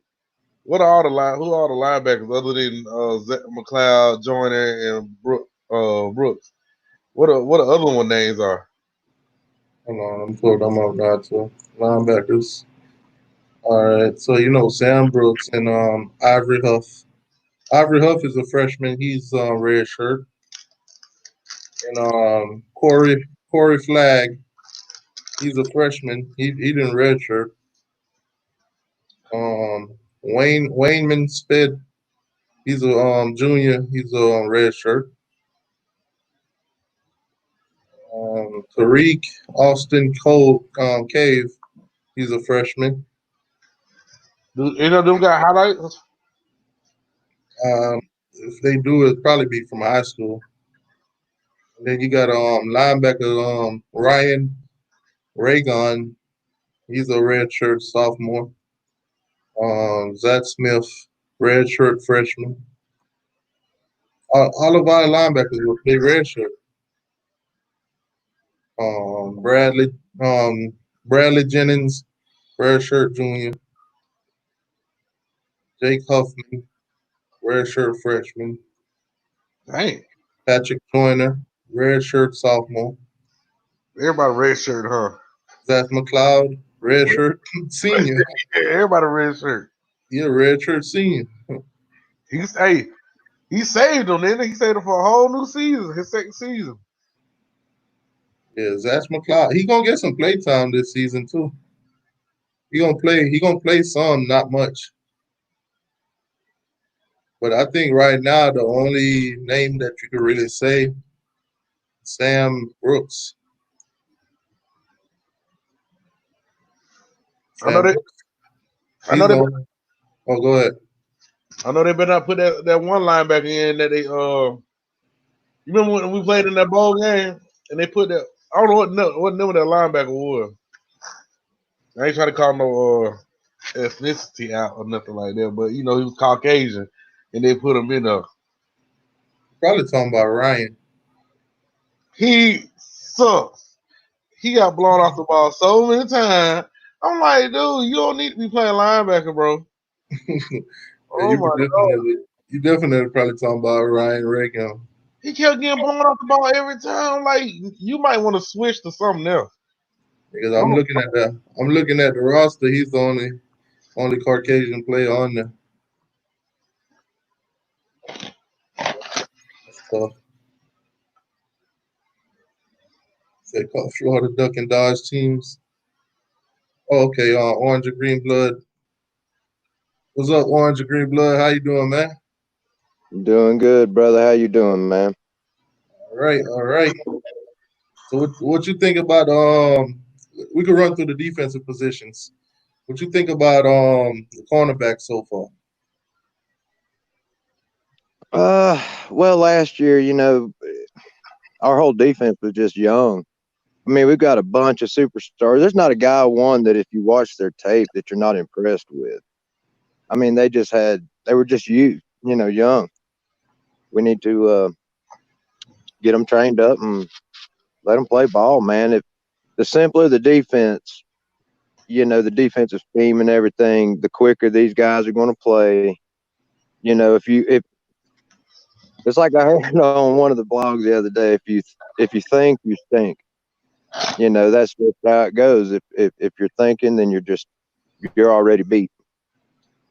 What are all the Who are all the linebackers other than Zach McLeod, Joyner, and Brooks? What the other one names are? Hold on, I'm pulling them up now too. Linebackers. All right, so you know Sam Brooks and Ivory Huff. Ivory Huff is a freshman. He's red shirt. And Corey Flagg, he's a freshman. He didn't red shirt. Wayne Spid, he's a junior. He's a red shirt. Tariq Austin Cole Cave, he's a freshman. Do any of them got highlights? If they do, it'll probably be from high school. And then you got linebacker Ryan Raygon, he's a red shirt sophomore. Zach Smith, red shirt freshman. All of our linebackers were big red shirt. Um, Bradley Bradley Jennings, red shirt junior. Jake Huffman, red shirt freshman. Dang, Patrick Joyner, red shirt sophomore. everybody red shirt, huh? Zach McLeod, red shirt senior. Everybody red shirt. Yeah, red shirt senior. He saved them, then he saved them for a whole new season, his second season. Yeah, Zach McLeod. He gonna get some play time this season too. He gonna play. He gonna play some, not much. But I think right now the only name that you can really say, Sam Brooks. I know Sam they. Brooks. I know He's they. on. Oh, go ahead. I know they better not put that one linebacker in that they. You remember when we played in that bowl game and they put that? I don't know what name of that linebacker was. I ain't trying to call no ethnicity out or nothing like that, but you know he was Caucasian, and they put him in a. Probably talking about Ryan. He sucks. He got blown off the ball so many times. I'm like, dude, you don't need to be playing linebacker, bro. Yeah, Oh my god. you definitely probably talking about Ryan Reagan. He kept getting blown off the ball every time. Like, you might want to switch to something else. Because Oh, I'm looking at the roster. He's the only Caucasian player on there. That's tough. They call Florida Duck and Dodge teams. Oh, okay, Orange and Green Blood. What's up, Orange and Green Blood? How you doing, man? Doing good, brother. How you doing, man? All right, all right. So what you think about we could run through the defensive positions. What you think about the cornerback so far? Well, last year, our whole defense was just young. I mean, we've got a bunch of superstars. There's not a guy one that if you watch their tape that you're not impressed with. I mean, they were just young. We need to get them trained up and let them play ball, man. If the simpler the defense, the defensive scheme and everything, the quicker these guys are going to play. If it's like I heard on one of the blogs the other day, if you think, you stink. That's just how it goes. If you're thinking, then you're already beat.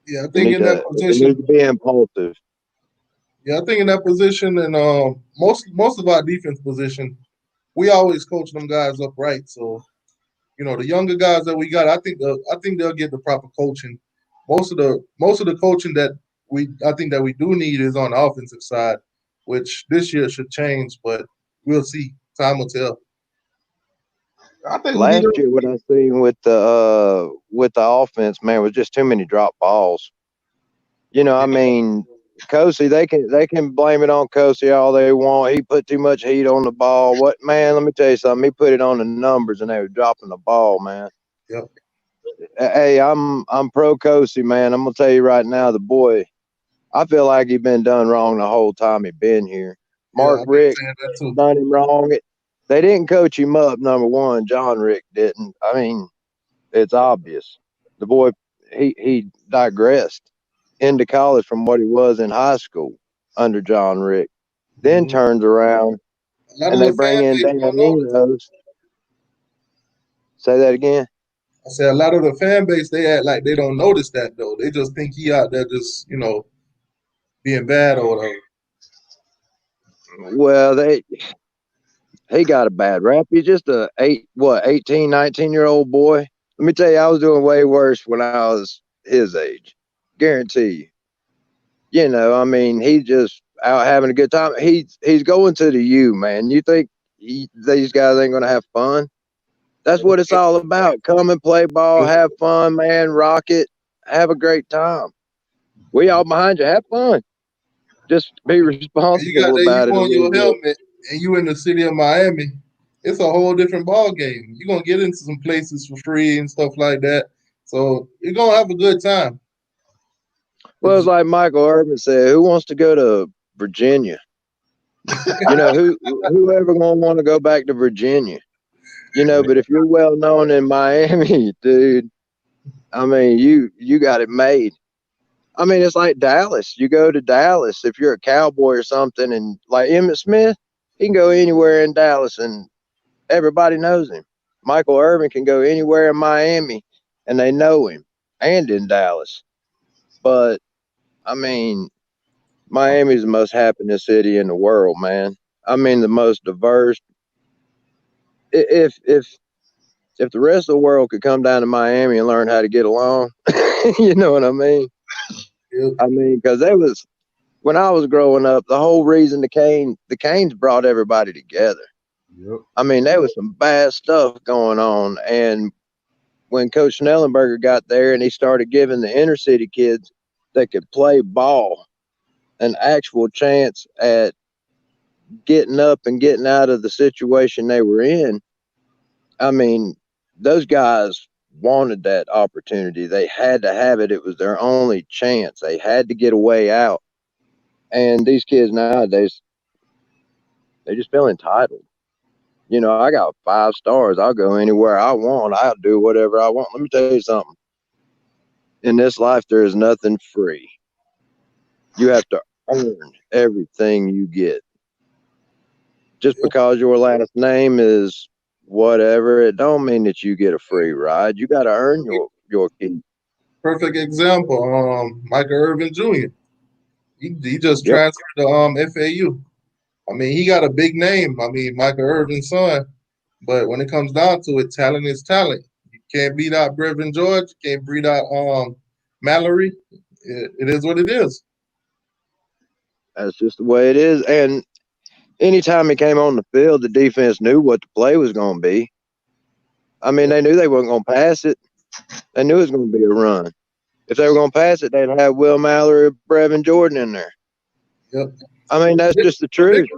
Yeah, I You think need in that to you need position. to be impulsive. Yeah, I think in that position, and most of our defense position, we always coach them guys up right. So the younger guys that we got, I think they'll get the proper coaching. Most of the coaching that I think that we do need is on the offensive side, which this year should change, but we'll see. Time will tell. I think we need Last to. year, what I seen with the offense, man, was just too many drop balls. I mean, Kosey, they can blame it on Kosey all they want. He put too much heat on the ball. What man? Let me tell you something. He put it on the numbers, and they were dropping the ball, man. Yep. Hey, I'm pro Kosey, man. I'm gonna tell you right now, the boy. I feel like he been done wrong the whole time he been here. Yeah, Mark I've been Rick saying that too. done him wrong. They didn't coach him up. Number one, John Rick didn't. I mean, it's obvious. The boy he digressed into college from what he was in high school under John Rick. Then Mhm. turns around A lot and of they the bring fan in base Dan don't know this. Enos. Say that again. I said a lot of the fan base they act like they don't notice that though. They just think he out there just being bad or whatever. Well, he got a bad rap. He's just a 18, 19-year-old boy. Let me tell you, I was doing way worse when I was his age. Guarantee you. I mean, he's just out having a good time. He's going to the U, man. You think these guys ain't gonna have fun? That's what it's all about. Come and play ball, have fun, man. Rock it, have a great time. We all behind you. Have fun. Just be And you got responsible that about you it a on little your bit. helmet and you in the city of Miami. It's a whole different ball game. You're gonna get into some places for free and stuff like that. So you're gonna have a good time. Well, it's like Michael Irvin said, who wants to go to Virginia? Whoever gonna want to go back to Virginia? But if you're well known in Miami, dude, I mean, you got it made. I mean, it's like Dallas. You go to Dallas if you're a cowboy or something, and like Emmitt Smith, he can go anywhere in Dallas and everybody knows him. Michael Irvin can go anywhere in Miami and they know him, and in Dallas. But I mean, Miami's the most happiest city in the world, man. I mean, the most diverse. If the rest of the world could come down to Miami and learn how to get along, you know what I mean? Yep. I mean, because there was when I was growing up, the whole reason the Canes brought everybody together. Yep. I mean, there was some bad stuff going on, and when Coach Snellenberger got there and he started giving the inner city kids that could play ball an actual chance at getting up and getting out of the situation they were in, I mean, those guys wanted that opportunity. They had to have it. It was their only chance. They had to get a way out. And these kids nowadays, they just feel entitled. I got 5 stars. I'll go anywhere I want. I'll do whatever I want. Let me tell you something. In this life, there is nothing free. You have to earn everything you get. Just Yep. because your last name is whatever, it don't mean that you get a free ride. You got to earn your keep. Perfect example. Michael Irvin Jr. He just Yep, transferred to FAU. I mean, he got a big name. I mean, Michael Irvin's son. But when it comes down to it, talent is talent. You can't beat out Brevin George. You can't beat out Mallory. It is what it is. that's just the way it is. And anytime he came on the field, the defense knew what the play was going to be. I mean, they knew they weren't going to pass it. They knew it was going to be a run. If they were going to pass it, they'd have Will Mallory or Brevin Jordan in there. Yep. I mean, that's just the truth.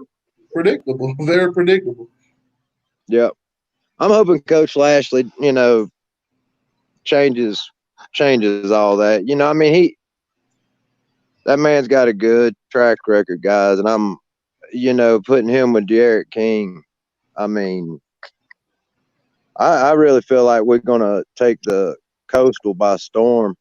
Predictable. Very predictable. Yep. I'm hoping Coach Lashley, changes all that. I mean, that man's got a good track record, guys, and I'm, putting him with Derek King. I mean, I really feel like we're gonna take the Coastal by storm.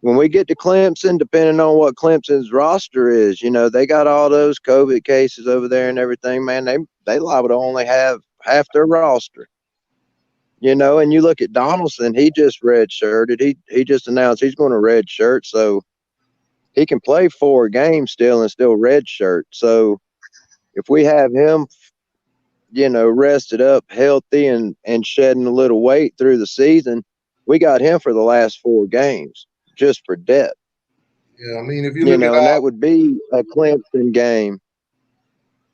When we get to Clemson, depending on what Clemson's roster is, they got all those COVID cases over there and everything, man. They liable to only have half their roster. And you look at Donaldson, he just redshirted. He just announced he's going to redshirt, so he can play 4 games still and still redshirt. So if we have him, rested up, healthy, and shedding a little weight through the season, we got him for the last 4 games just for depth. Yeah, I mean, if you look at And that would be a Clemson game.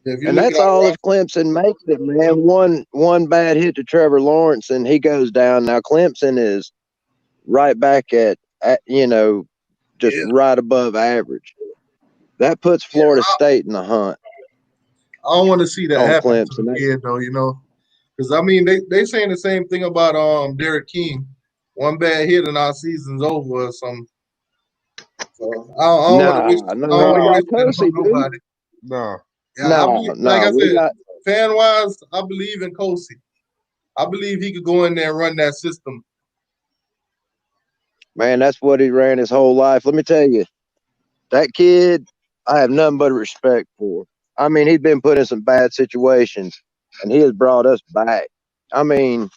if you And look at that's our all if roster, Clemson makes it, man. One bad hit to Trevor Lawrence and he goes down. Now Clemson is right back at just yeah, right above average. That puts Florida State in the hunt I don't want to see that on happen to Clemson. the kid though, because I mean they saying the same thing about Derek King. One bad hit and our season's over or something. So I don't want to Nah, wish no, I don't no, we want to Nah, wish got that Kelsey, on dude. nobody. nah. Yeah, I No, believe, like no, I we said, got fan wise, I believe in Kosi. I believe he could go in there and run that system. man. That's what he ran his whole life. Let me tell you, that kid, I have nothing but respect for. I mean, he's been put in some bad situations, and he has brought us back. I mean,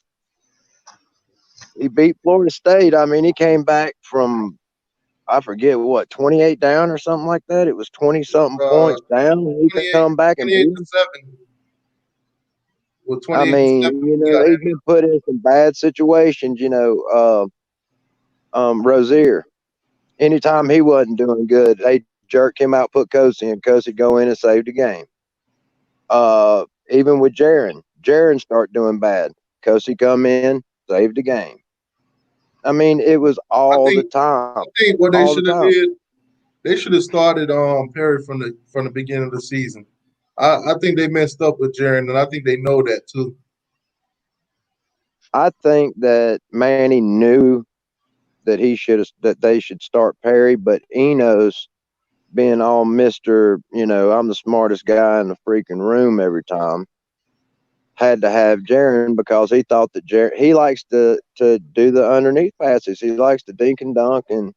he beat Florida State. I mean, he came back from I forget what 28 down or something like that. It was 20 something Uh, points down, and he 28, come back and 28 beat to him. 7 with I 28 to 7. mean, He got he's been put in some bad situations. Rozier. Anytime he wasn't doing good, they jerk him out, put Cozy, and Cozy go in and save the game. Even with Jaron start doing bad. Cozy come in, save the game. I mean, it was I all the think time, I think what they all the should have time. did, they should have started Perry from the beginning of the season. I think they messed up with Jaron, and I think they know that too. I think that Manny knew that they should start Perry, but Enos being all Mister, I'm the smartest guy in the freaking room every time, had to have Jaron because he thought that he likes to do the underneath passes. He likes to dink and dunk and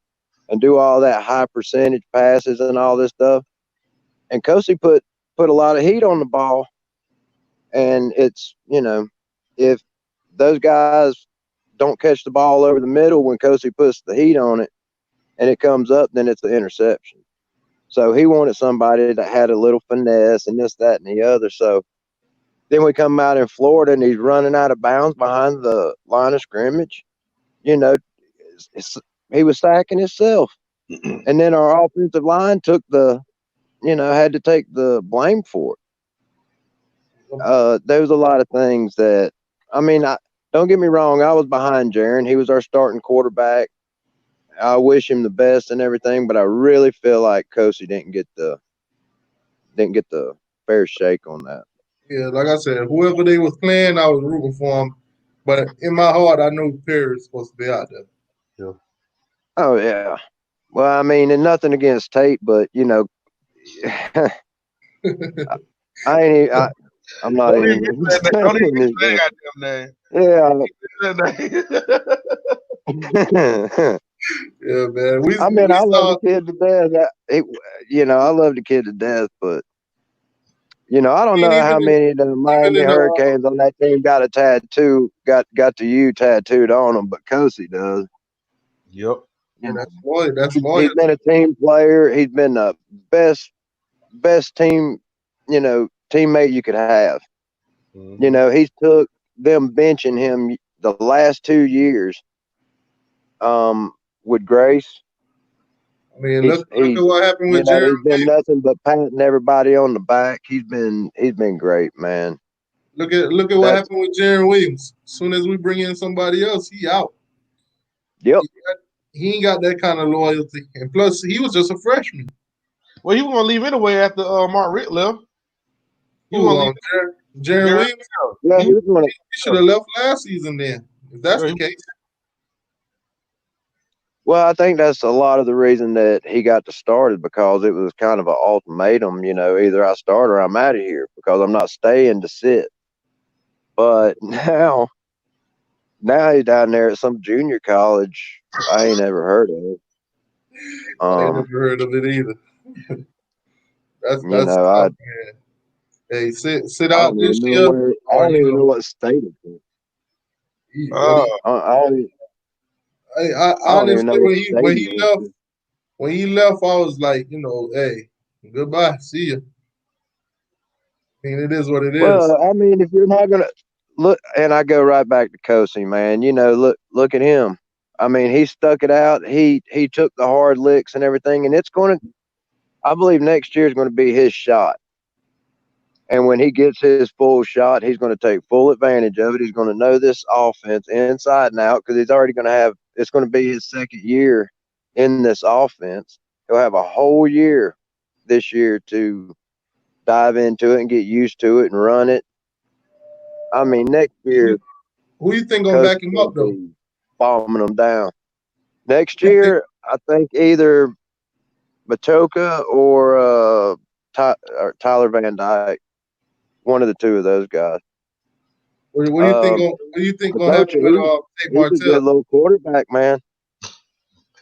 do all that high percentage passes and all this stuff. And Kosi put a lot of heat on the ball, and it's if those guys don't catch the ball over the middle when Kosi puts the heat on it and it comes up, then it's the interception. So he wanted somebody that had a little finesse and this, that, and the other. So then we come out in Florida and he's running out of bounds behind the line of scrimmage. You know, it's, he was sacking himself. And then our offensive line had to take the blame for it. There was a lot of things that, I mean, don't get me wrong. I was behind Jaron. He was our starting quarterback. I wish him the best and everything, but I really feel like Kosi didn't get the fair shake on that. Yeah, like I said, whoever they was playing, I was rooting for them. But in my heart, I knew Perry was supposed to be out there. Yeah. Oh yeah. Well, I mean, and nothing against Tate, but I ain't. I'm not Don't even even mention gonna that name. say Don't even mention anything. that goddamn name. Yeah. That name. Yeah, man. We I mean, we I love the saw kid to death. I love the kid to death, but I don't I know mean, how many of the even Miami in the Hurricanes on that team got a tattoo, got the U tattooed on them, but Kosi does. Yep. yeah, You know, that's loyal. That's he's been loyalty. a team player. He's been the best teammate you could have. Mm-hmm. He's took them benching him the last 2 years with Grace. I mean, look at He's what happened with Jaron he's been Williams. nothing but patting everybody on the back. He's been great, man. Look at what That's happened with Jaron Williams. As soon as we bring in somebody else, he out. Yep. He ain't got that kind of loyalty. And plus, he was just a freshman. Well, he was gonna leave anyway after Mark Ritt left. He was Who gonna leave. Jaron Jared, Williams? Yeah, He, he was going to. he should have left last season then, if that's yeah, the case. Well, I think that's a lot of the reason that he got started because it was kind of an ultimatum. Either I start or I'm out of here because I'm not staying to sit. But now he's down there at some junior college I ain't ever heard of. I ain't Um, never heard of it either. you That's know, I tough, man. Hey, sit I out don't this even know year, where I or don't even know what state it's in. what uh, I don't even, I I don't even know honestly what when he state when he he went left to. when he left, I was like, hey, goodbye, see you. I mean, it is what it is. Well, I mean, if you're not gonna look, and I go right back to Kosi, man. Look at him. I mean, he stuck it out. He took the hard licks and everything, and it's going to. I believe next year is going to be his shot. And when he gets his full shot, he's going to take full advantage of it. He's going to know this offense inside and out because he's already going to have. It's going to be his second year in this offense. He'll have a whole year this year to dive into it and get used to it and run it. I mean, next year, Who you think gonna coach back is him going up to though? be bombing them down. Next You think, year, I think either Matoka or Tyler Van Dyke, one of the two of those guys. what do you think? Um, What do you think gonna Matocha, happen with Tate he's a Martell? good little quarterback, man.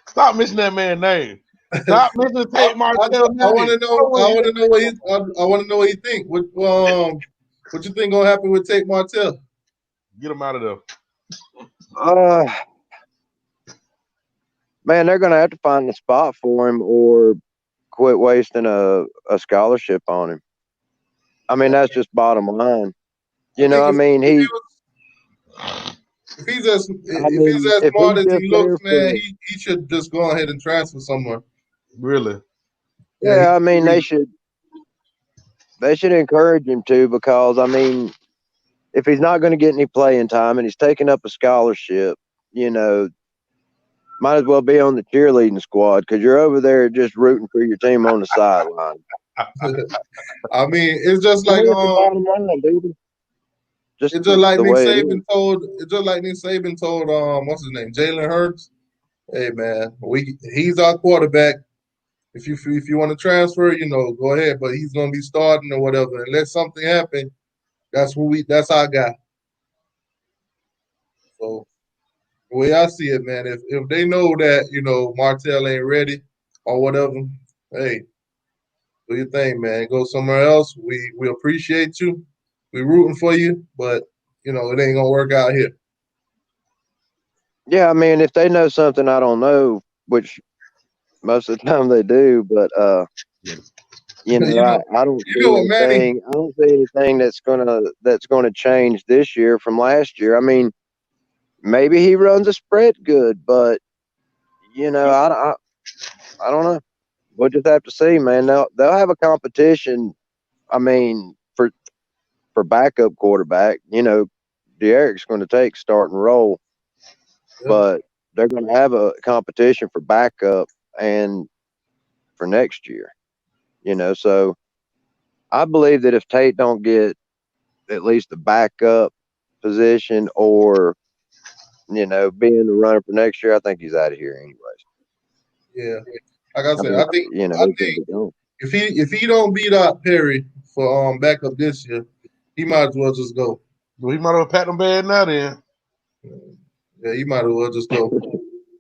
Stop mentioning that man's name. Stop mentioning Tate Martell's I want name. to know. I want to know what he. I want to know what he think. What you think gonna happen with Tate Martell? Get him out of there. Uh, man, they're going to have to find a spot for him or quit wasting a scholarship on him. I mean, that's just bottom line. I think I mean, if he's as if smart he's as just he there looks, man, for, he should just go ahead and transfer somewhere. Really? Yeah, yeah, I mean, they should encourage him to, because I mean, if he's not going to get any playing time and he's taking up a scholarship, might as well be on the cheerleading squad, because you're over there just rooting for your team on the sideline. I mean, it's just I like mean, it's the bottom line, dude. Just it's just like the Nick way it is. Saban told. It's just like Nick Saban told what's his name, Jalen Hurts. Hey man, he's our quarterback. If you want to transfer, go ahead, but he's gonna be starting or whatever. Unless something happen, that's our guy. So the way I see it, man, if they know that Martell ain't ready or whatever, hey, do your thing, man. Go somewhere else. We appreciate you. We rooting for you, but it ain't gonna work out here. Yeah, I mean, if they know something I don't know, which most of the time they do, but you know, I don't you see know what, Manny? anything. I don't see anything that's gonna change this year from last year. I mean, maybe he runs a spread good, but I don't know. We'll just have to see, man. They'll have a competition. I mean, for backup quarterback, Derek's going to take start and roll, Yeah, but they're going to have a competition for backup and for next year. So I believe that if Tate don't get at least the backup position or be in the runner for next year, I think he's out of here anyways. yeah. Like I I said, mean, I he's going to think be gone. if he don't beat out Perry for backup this year, he might as well just go. Well, he might have packed them bad now then. Yeah, he might as well just go.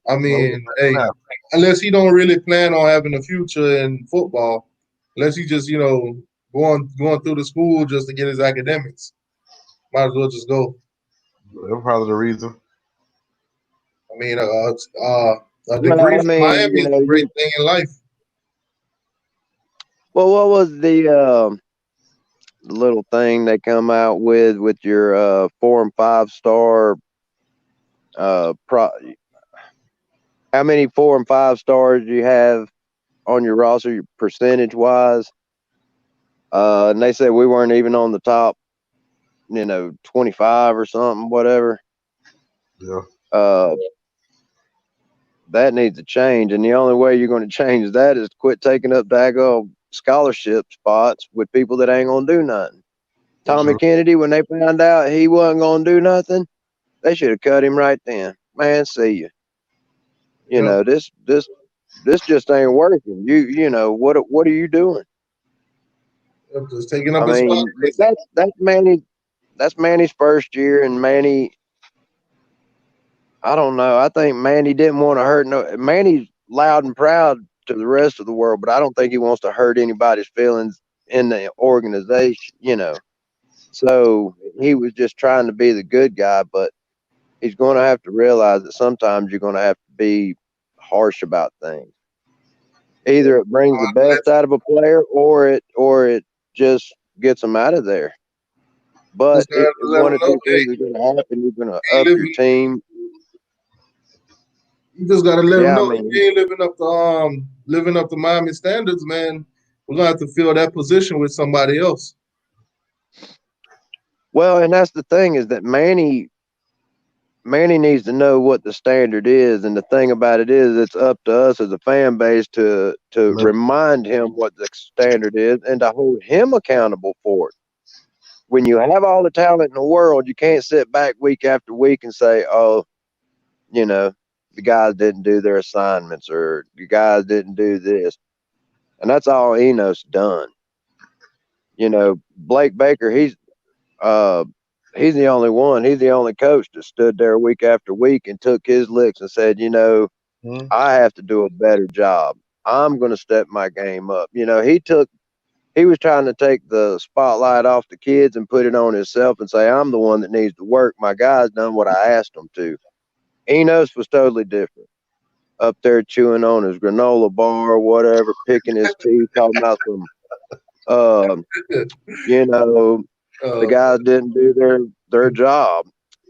I Well, mean, hey, unless he don't really plan on having a future in football, unless he just going through the school just to get his academics, might as well just go. that's probably the reason. I mean, a Well, degree I from mean, Miami is a great thing in life. well, what was the little thing they come out with your 4 and 5 star how many 4 and 5 stars do you have on your roster percentage wise? And they said we weren't even on the top 25 or something, whatever. Yeah. That needs to change, and the only way you're going to change that is to quit taking up daggone scholarship spots with people that ain't going to do nothing. Tommy Kennedy, when they found out he wasn't going to do nothing, they should have cut him right then. Man, see you. This just ain't working. What are you doing? Just taking up I a spot. mean, that's Manny's first year, and Manny, I don't know. I think Manny didn't want to hurt Manny's loud and proud to the rest of the world, but I don't think he wants to hurt anybody's feelings in the organization. So he was just trying to be the good guy, but he's going to have to realize that sometimes you're going to have to be harsh about things. Either it brings the best out of a player, or it just gets them out of there. But Just gotta if let one him or know, two hey, things are going to happen, you're going to ain't up your living. team. You just gotta let him Yeah, I know if mean, he ain't living up to Miami standards, man. We're gonna have to fill that position with somebody else. well, and that's the thing, is that Manny Manny needs to know what the standard is, and the thing about it is, it's up to us as a fan base to remind him what the standard is and to hold him accountable for it. When you have all the talent in the world, you can't sit back week after week and say, "Oh, you know, the guys didn't do their assignments or the guys didn't do this," and that's all Enos done. Blake Baker, uh, he's the only one. He's the only coach that stood there week after week and took his licks and said, I have to do a better job. I'm going to step my game up. He was trying to take the spotlight off the kids and put it on himself and say, I'm the one that needs to work. My guys done what I asked them to. Enos was totally different. Up there chewing on his granola bar or whatever, picking his teeth, talking about some, you know, the guys didn't do their job.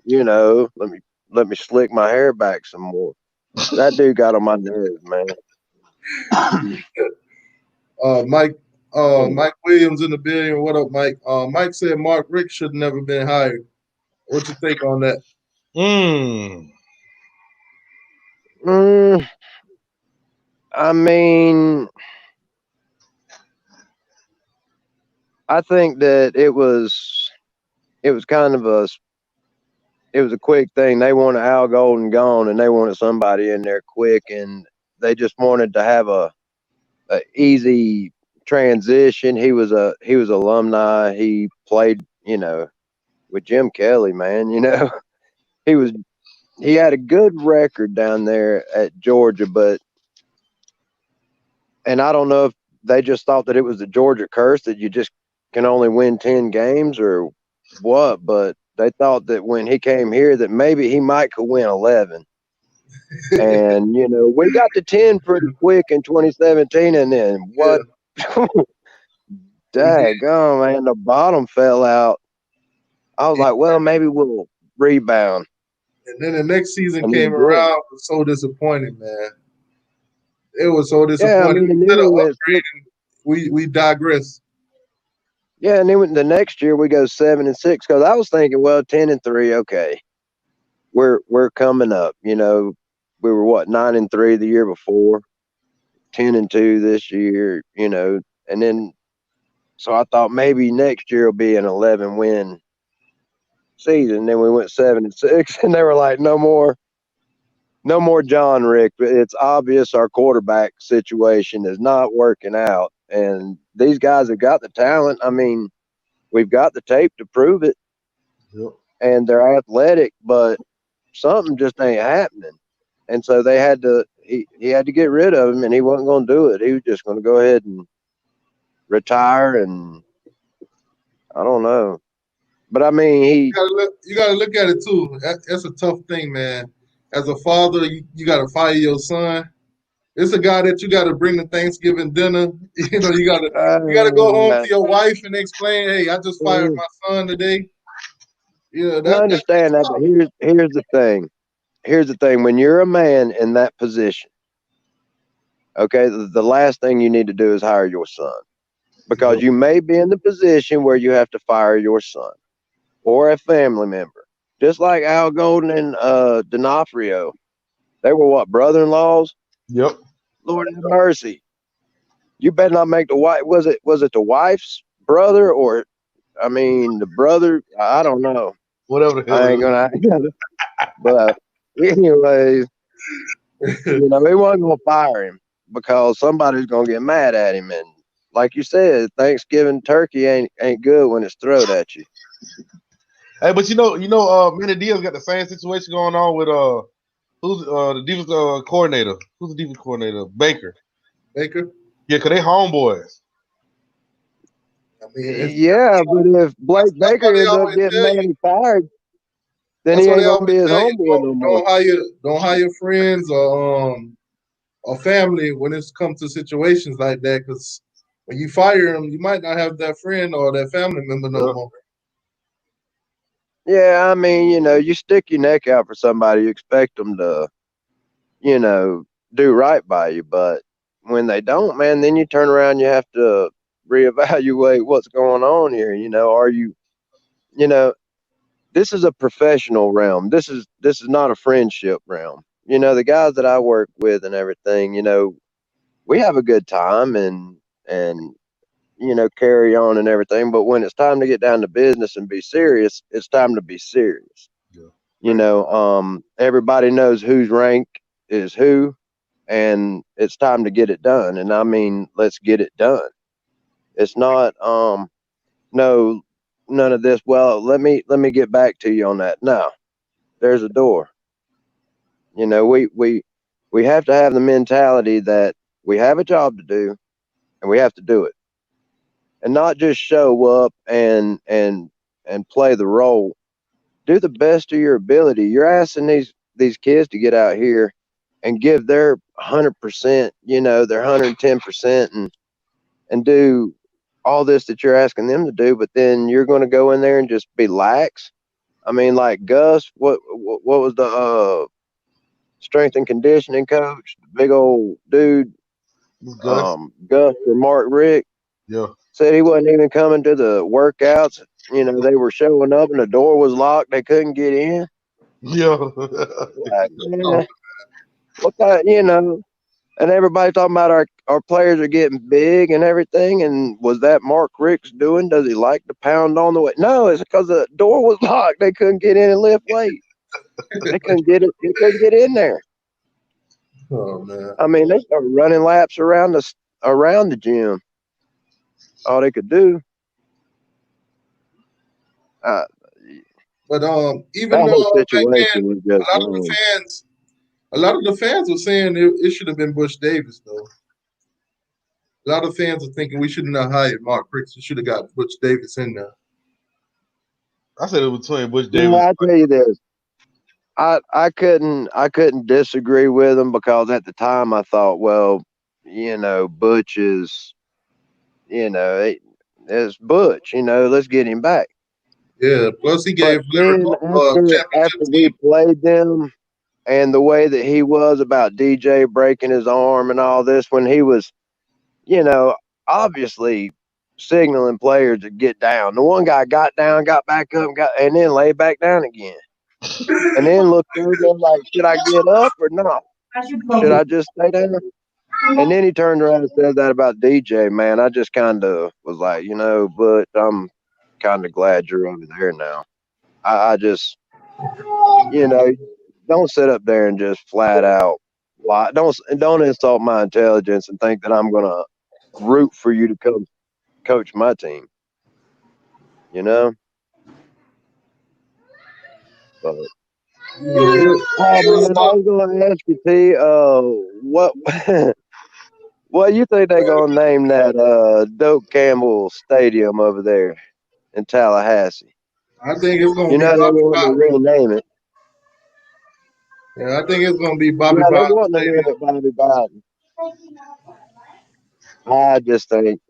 Let me slick my hair back some more. That dude got on my nerves, man. Mike Mike Williams in the building. What up, Mike? Mike said Mark Rick should never been hired. What's your take on that? I mean, I think that it was kind of a quick thing. They wanted Al Golden gone, and they wanted somebody in there quick, and they just wanted to have a easy transition. He was alumni. He played, with Jim Kelly, man. He had a good record down there at Georgia, and I don't know if they just thought that it was the Georgia curse that you just can only win 10 games or what, but they thought that when he came here that maybe he might could win 11. And, we got to 10 pretty quick in 2017, and then what? Yeah. Daggone, man, the bottom fell out. I was like, well, maybe we'll rebound. And then the next season came around. It was so disappointing, man. It was so disappointing. Instead of upgrading, we digress. Yeah, and then the next year we go 7-6 because I was thinking, well, 10-3, okay, we're coming up. We were what 9-3 the year before, 10-2 this year. And then so I thought maybe next year will be an 11-win season. Then we went 7-6, and they were like, no more John Rick. It's obvious our quarterback situation is not working out, and these guys have got the talent. I mean, we've got the tape to prove it. Yep. And they're athletic, but something just ain't happening. And so they had to he had to get rid of him, and he wasn't going to do it. He was just going to go ahead and retire, and I don't know. But I mean, you got to look at it too. That's a tough thing, man. As a father, you got to fire your son. It's a guy that you got to bring to Thanksgiving dinner. You got to go home to your wife and explain, hey, I just fired my son today. I understand that, but here's the thing. Here's the thing. When you're a man in that position, okay, the last thing you need to do is hire your son, because you may be in the position where you have to fire your son or a family member, just like Al Golden and D'Onofrio. They were what, brother-in-laws? Yep. Lord have mercy. You better not make the wife. Was it the wife's brother, or I mean the brother? I don't know. Whatever the hell. I ain't gonna. But anyways, he wasn't gonna fire him because somebody's gonna get mad at him. And like you said, Thanksgiving turkey ain't good when it's thrown at you. Hey, but Manny Diaz got the same situation going on with who's the defense coordinator? Who's the defense coordinator? Baker. Yeah, because they homeboys. I mean, but if Blake Baker ends up getting Manny fired, then he ain't gonna be his homeboy no more. Don't hire friends or family when it comes to situations like that, because when you fire them, you might not have that friend or that family member no more. Yeah, I mean, you stick your neck out for somebody, you expect them to, do right by you. But when they don't, man, then you turn around, you have to reevaluate what's going on here. Are you, this is a professional realm. This is not a friendship realm. The guys that I work with and everything, we have a good time and carry on and everything. But when it's time to get down to business and be serious, it's time to be serious. Yeah. Everybody knows whose rank is who, and it's time to get it done. And I mean, let's get it done. It's not no none of this. Well, let me get back to you on that. No, there's a door. We have to have the mentality that we have a job to do and we have to do it, and not just show up and play the role. Do the best of your ability. You're asking these kids to get out here and give their 100%, their 110%, and do all this that you're asking them to do. But then you're going to go in there and just be lax. I mean, like Gus, what was the strength and conditioning coach, the big old dude, Gus. Gus or Mark Rick, Yeah. said he wasn't even coming to the workouts. They were showing up and the door was locked. They couldn't get in. Yeah. Like, yeah, what that, and everybody talking about our players are getting big and everything. And was that Mark Rick's doing? Does he like to pound on the way? No, it's because the door was locked. They couldn't get in and lift weight. They couldn't get it. They couldn't get in there. Oh man. I mean, they started running laps around the gym. All they could do. Uh, But even that whole though back then situation was a just lot of the wrong. fans, a lot of the fans were saying it should have been Bush Davis though. A lot of fans are thinking we shouldn't have hired Mark Ricks. We should have got Butch Davis in there. I said it was between Bush Yeah, Davis. I tell you this. I couldn't disagree with him because at the time I thought, well, Butch is, it's Butch. Let's get him back. Yeah. Plus, he But gave Larry then Bobo a after championship we team. played them, and the way that he was about DJ breaking his arm and all this, when he was, you know, obviously signaling players to get down. The one guy got down, got back up, and then laid back down again, and then looked over like, should I get up or not? Should I just stay down? And then he turned around and said that about DJ. Man, I just kind of was like, but I'm kind of glad you're over there now. I just, you know, don't sit up there and just flat out lie. Don't insult my intelligence and think that I'm gonna root for you to come coach my team. You know, but Yeah. oh It was man, I was gonna ask you, T, what what you think they gonna name that Doak Campbell Stadium over there in Tallahassee? I think it's gonna You be know they Bobby want to Bowden. rename it. Yeah, I think it's gonna be Bobby Yeah, they Bowden want to name Stadium. it Bobby Biden. I just think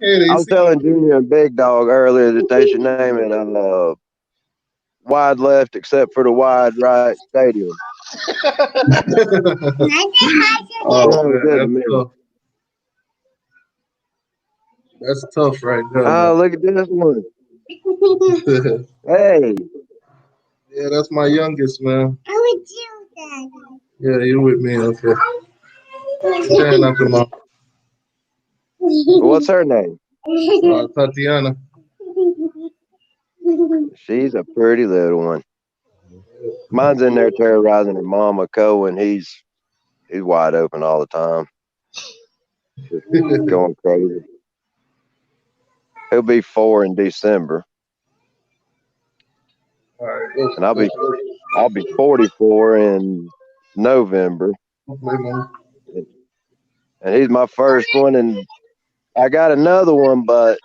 Hey, I they was see. telling Junior and Big Dog earlier that they should name it wide left except for the wide right stadium. Oh Sounds man, good to that's me. tough. That's tough right there, man. Oh, look at this one. Hey, Yeah, that's my youngest, man. Yeah, you with me? Okay. Saying that to mom. what's her name? Tatiana. She's a pretty little one. Mine's in there terrorizing her mama, Cohen. He's wide open all the time, just going crazy. He'll be 4 in December, All right, go. and I'll be 44 in November, Play, man. and he's my first one. And I got another one, but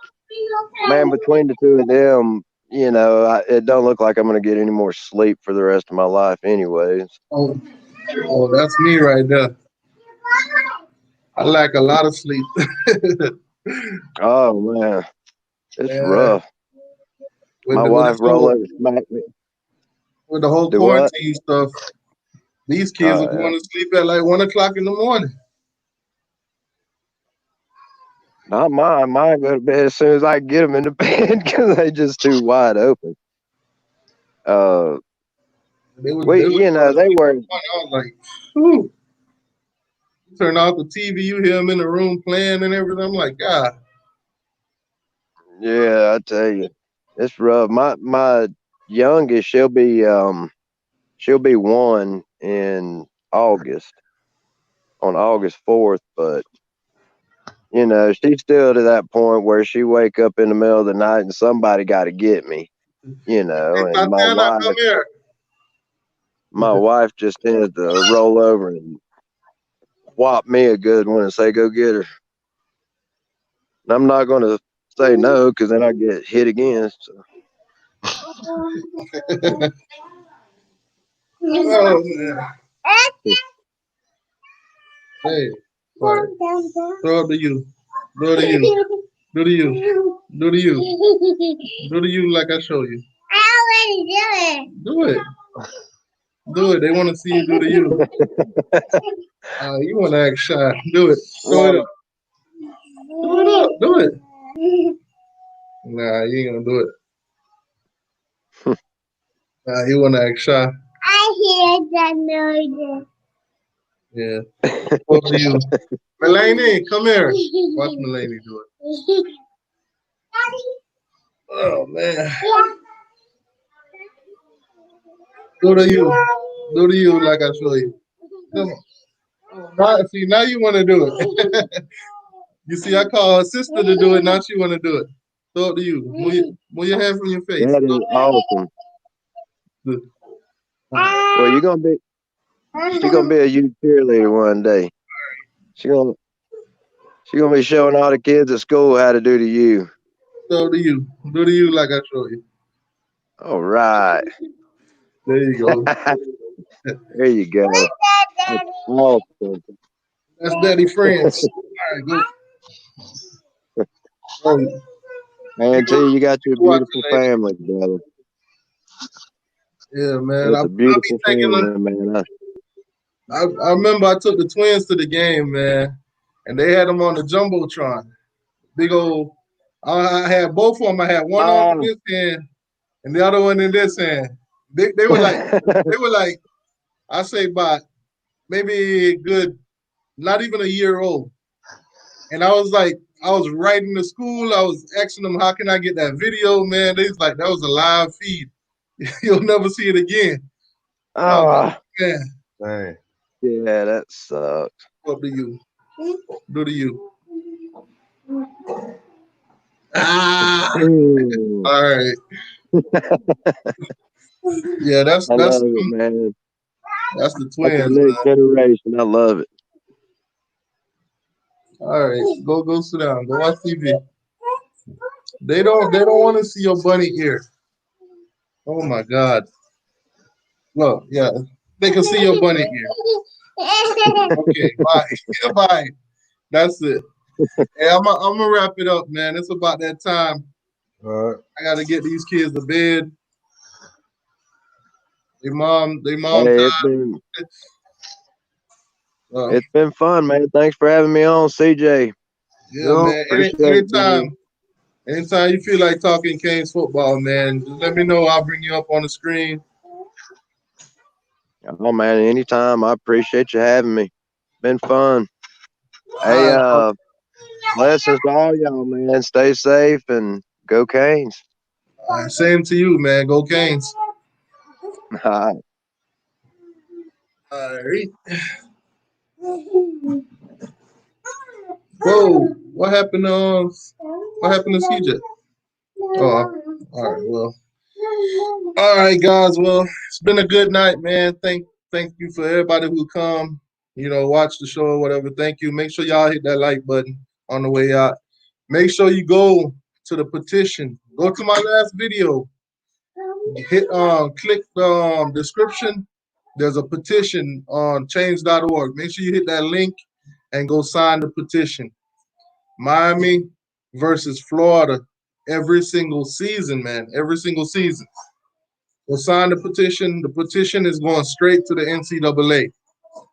man, between the two of them, it don't look like I'm gonna get any more sleep for the rest of my life, anyways. Oh, that's me right there. I lack a lot of sleep. Oh man, it's Yeah, rough. My wife roll over and smack me. with the whole Do what? quarantine stuff, these kids are Oh yeah. going to sleep at like 1 o'clock in the morning. Not mine. Mine go to bed as soon as I get them in the bed because they just too wide open. They was We, you know, they were. I was like, whew. Turn off the TV, you hear them in the room playing and everything. I'm like, God. Yeah, I tell you, it's rough. My youngest, she'll be 1 in August, on August 4th, but you know, she's still to that point where she wake up in the middle of the night and somebody got to get me, you know, Hey, and Tatiana, come here. my wife just tends to roll over and whop me a good one and say, "Go get her." And I'm not going to say no because then I get hit again. So. Oh, man. Hey, right. Throw it to you. Do to you. Do to you. Do to you. Do to you like I show you. I already do it. Do it. Do it. They want to see you do to you. You want to act shy. Do it. Throw it up. Throw it up. Do it. Nah, you ain't gonna do it. Nah, you want to act shy. I hear that noise. Yeah. What do you? Melanie, come here. Watch Melanie do it. Oh man. Do to you. Do to you like I show you. Come on. Now you want to do it. You see, I call her sister to do it. Now she want to do it. Throw it to you. Move your hand from your face. That is awesome. Well, she's gonna be a youth cheerleader one day. She's gonna be showing all the kids at school how to do to you. Throw to you. Do to you like I show you. All right. There you go. There you go. That's awesome. That's Daddy friends. All right, go. Oh, Man, tell you got your beautiful family, brother. Yeah, man. It's a beautiful family, man. I remember I took the twins to the game, man, and they had them on the jumbotron. Big old. I had both of them. I had one on this hand and the other one in this hand. They were like I say about maybe a good, not even a year old. And I was like, I was writing to school. I was asking them, how can I get that video, man? They was like, that was a live feed. You'll never see it again. Oh, man. Dang. Yeah, that sucks. What do you? Do to you? Ah, all right. Yeah, that's I love it, man. That's the That's twins. the next generation. I love it. All right, go sit down. Go watch TV. They don't want to see your bunny ear. Oh my God. Look, yeah, they can see your bunny ear. Okay, bye, bye. That's it. Hey, I'm gonna wrap it up, man. It's about that time. All right. I gotta get these kids to bed. They mom Hey, time. It's been fun, man. Thanks for having me on, CJ. Yeah, man. Appreciate Anytime you feel like talking Canes football, man, just let me know. I'll bring you up on the screen. Oh man, anytime. I appreciate you having me. Been fun. Hey, blessings to all y'all, man. Stay safe and go Canes. Same to you, man. Go Canes. All right. Whoa! What happened to CJ? Oh, all right. Well, all right, guys. Well, it's been a good night, man. Thank you for everybody who come. Watch the show or whatever. Thank you. Make sure y'all hit that like button on the way out. Make sure you go to the petition. Go to my last video. Click the description. There's a petition on change.org. Make sure you hit that link and go sign the petition. Miami versus Florida every single season, man. Every single season. Go sign the petition. The petition is going straight to the NCAA.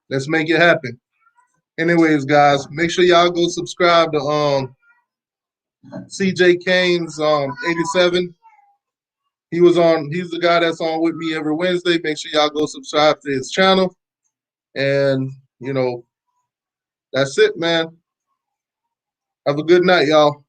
Let's make it happen. Anyways, guys, make sure y'all go subscribe to CJ Kane's 87. He's the guy that's on with me every Wednesday. Make sure y'all go subscribe to his channel. And, that's it, man. Have a good night, y'all.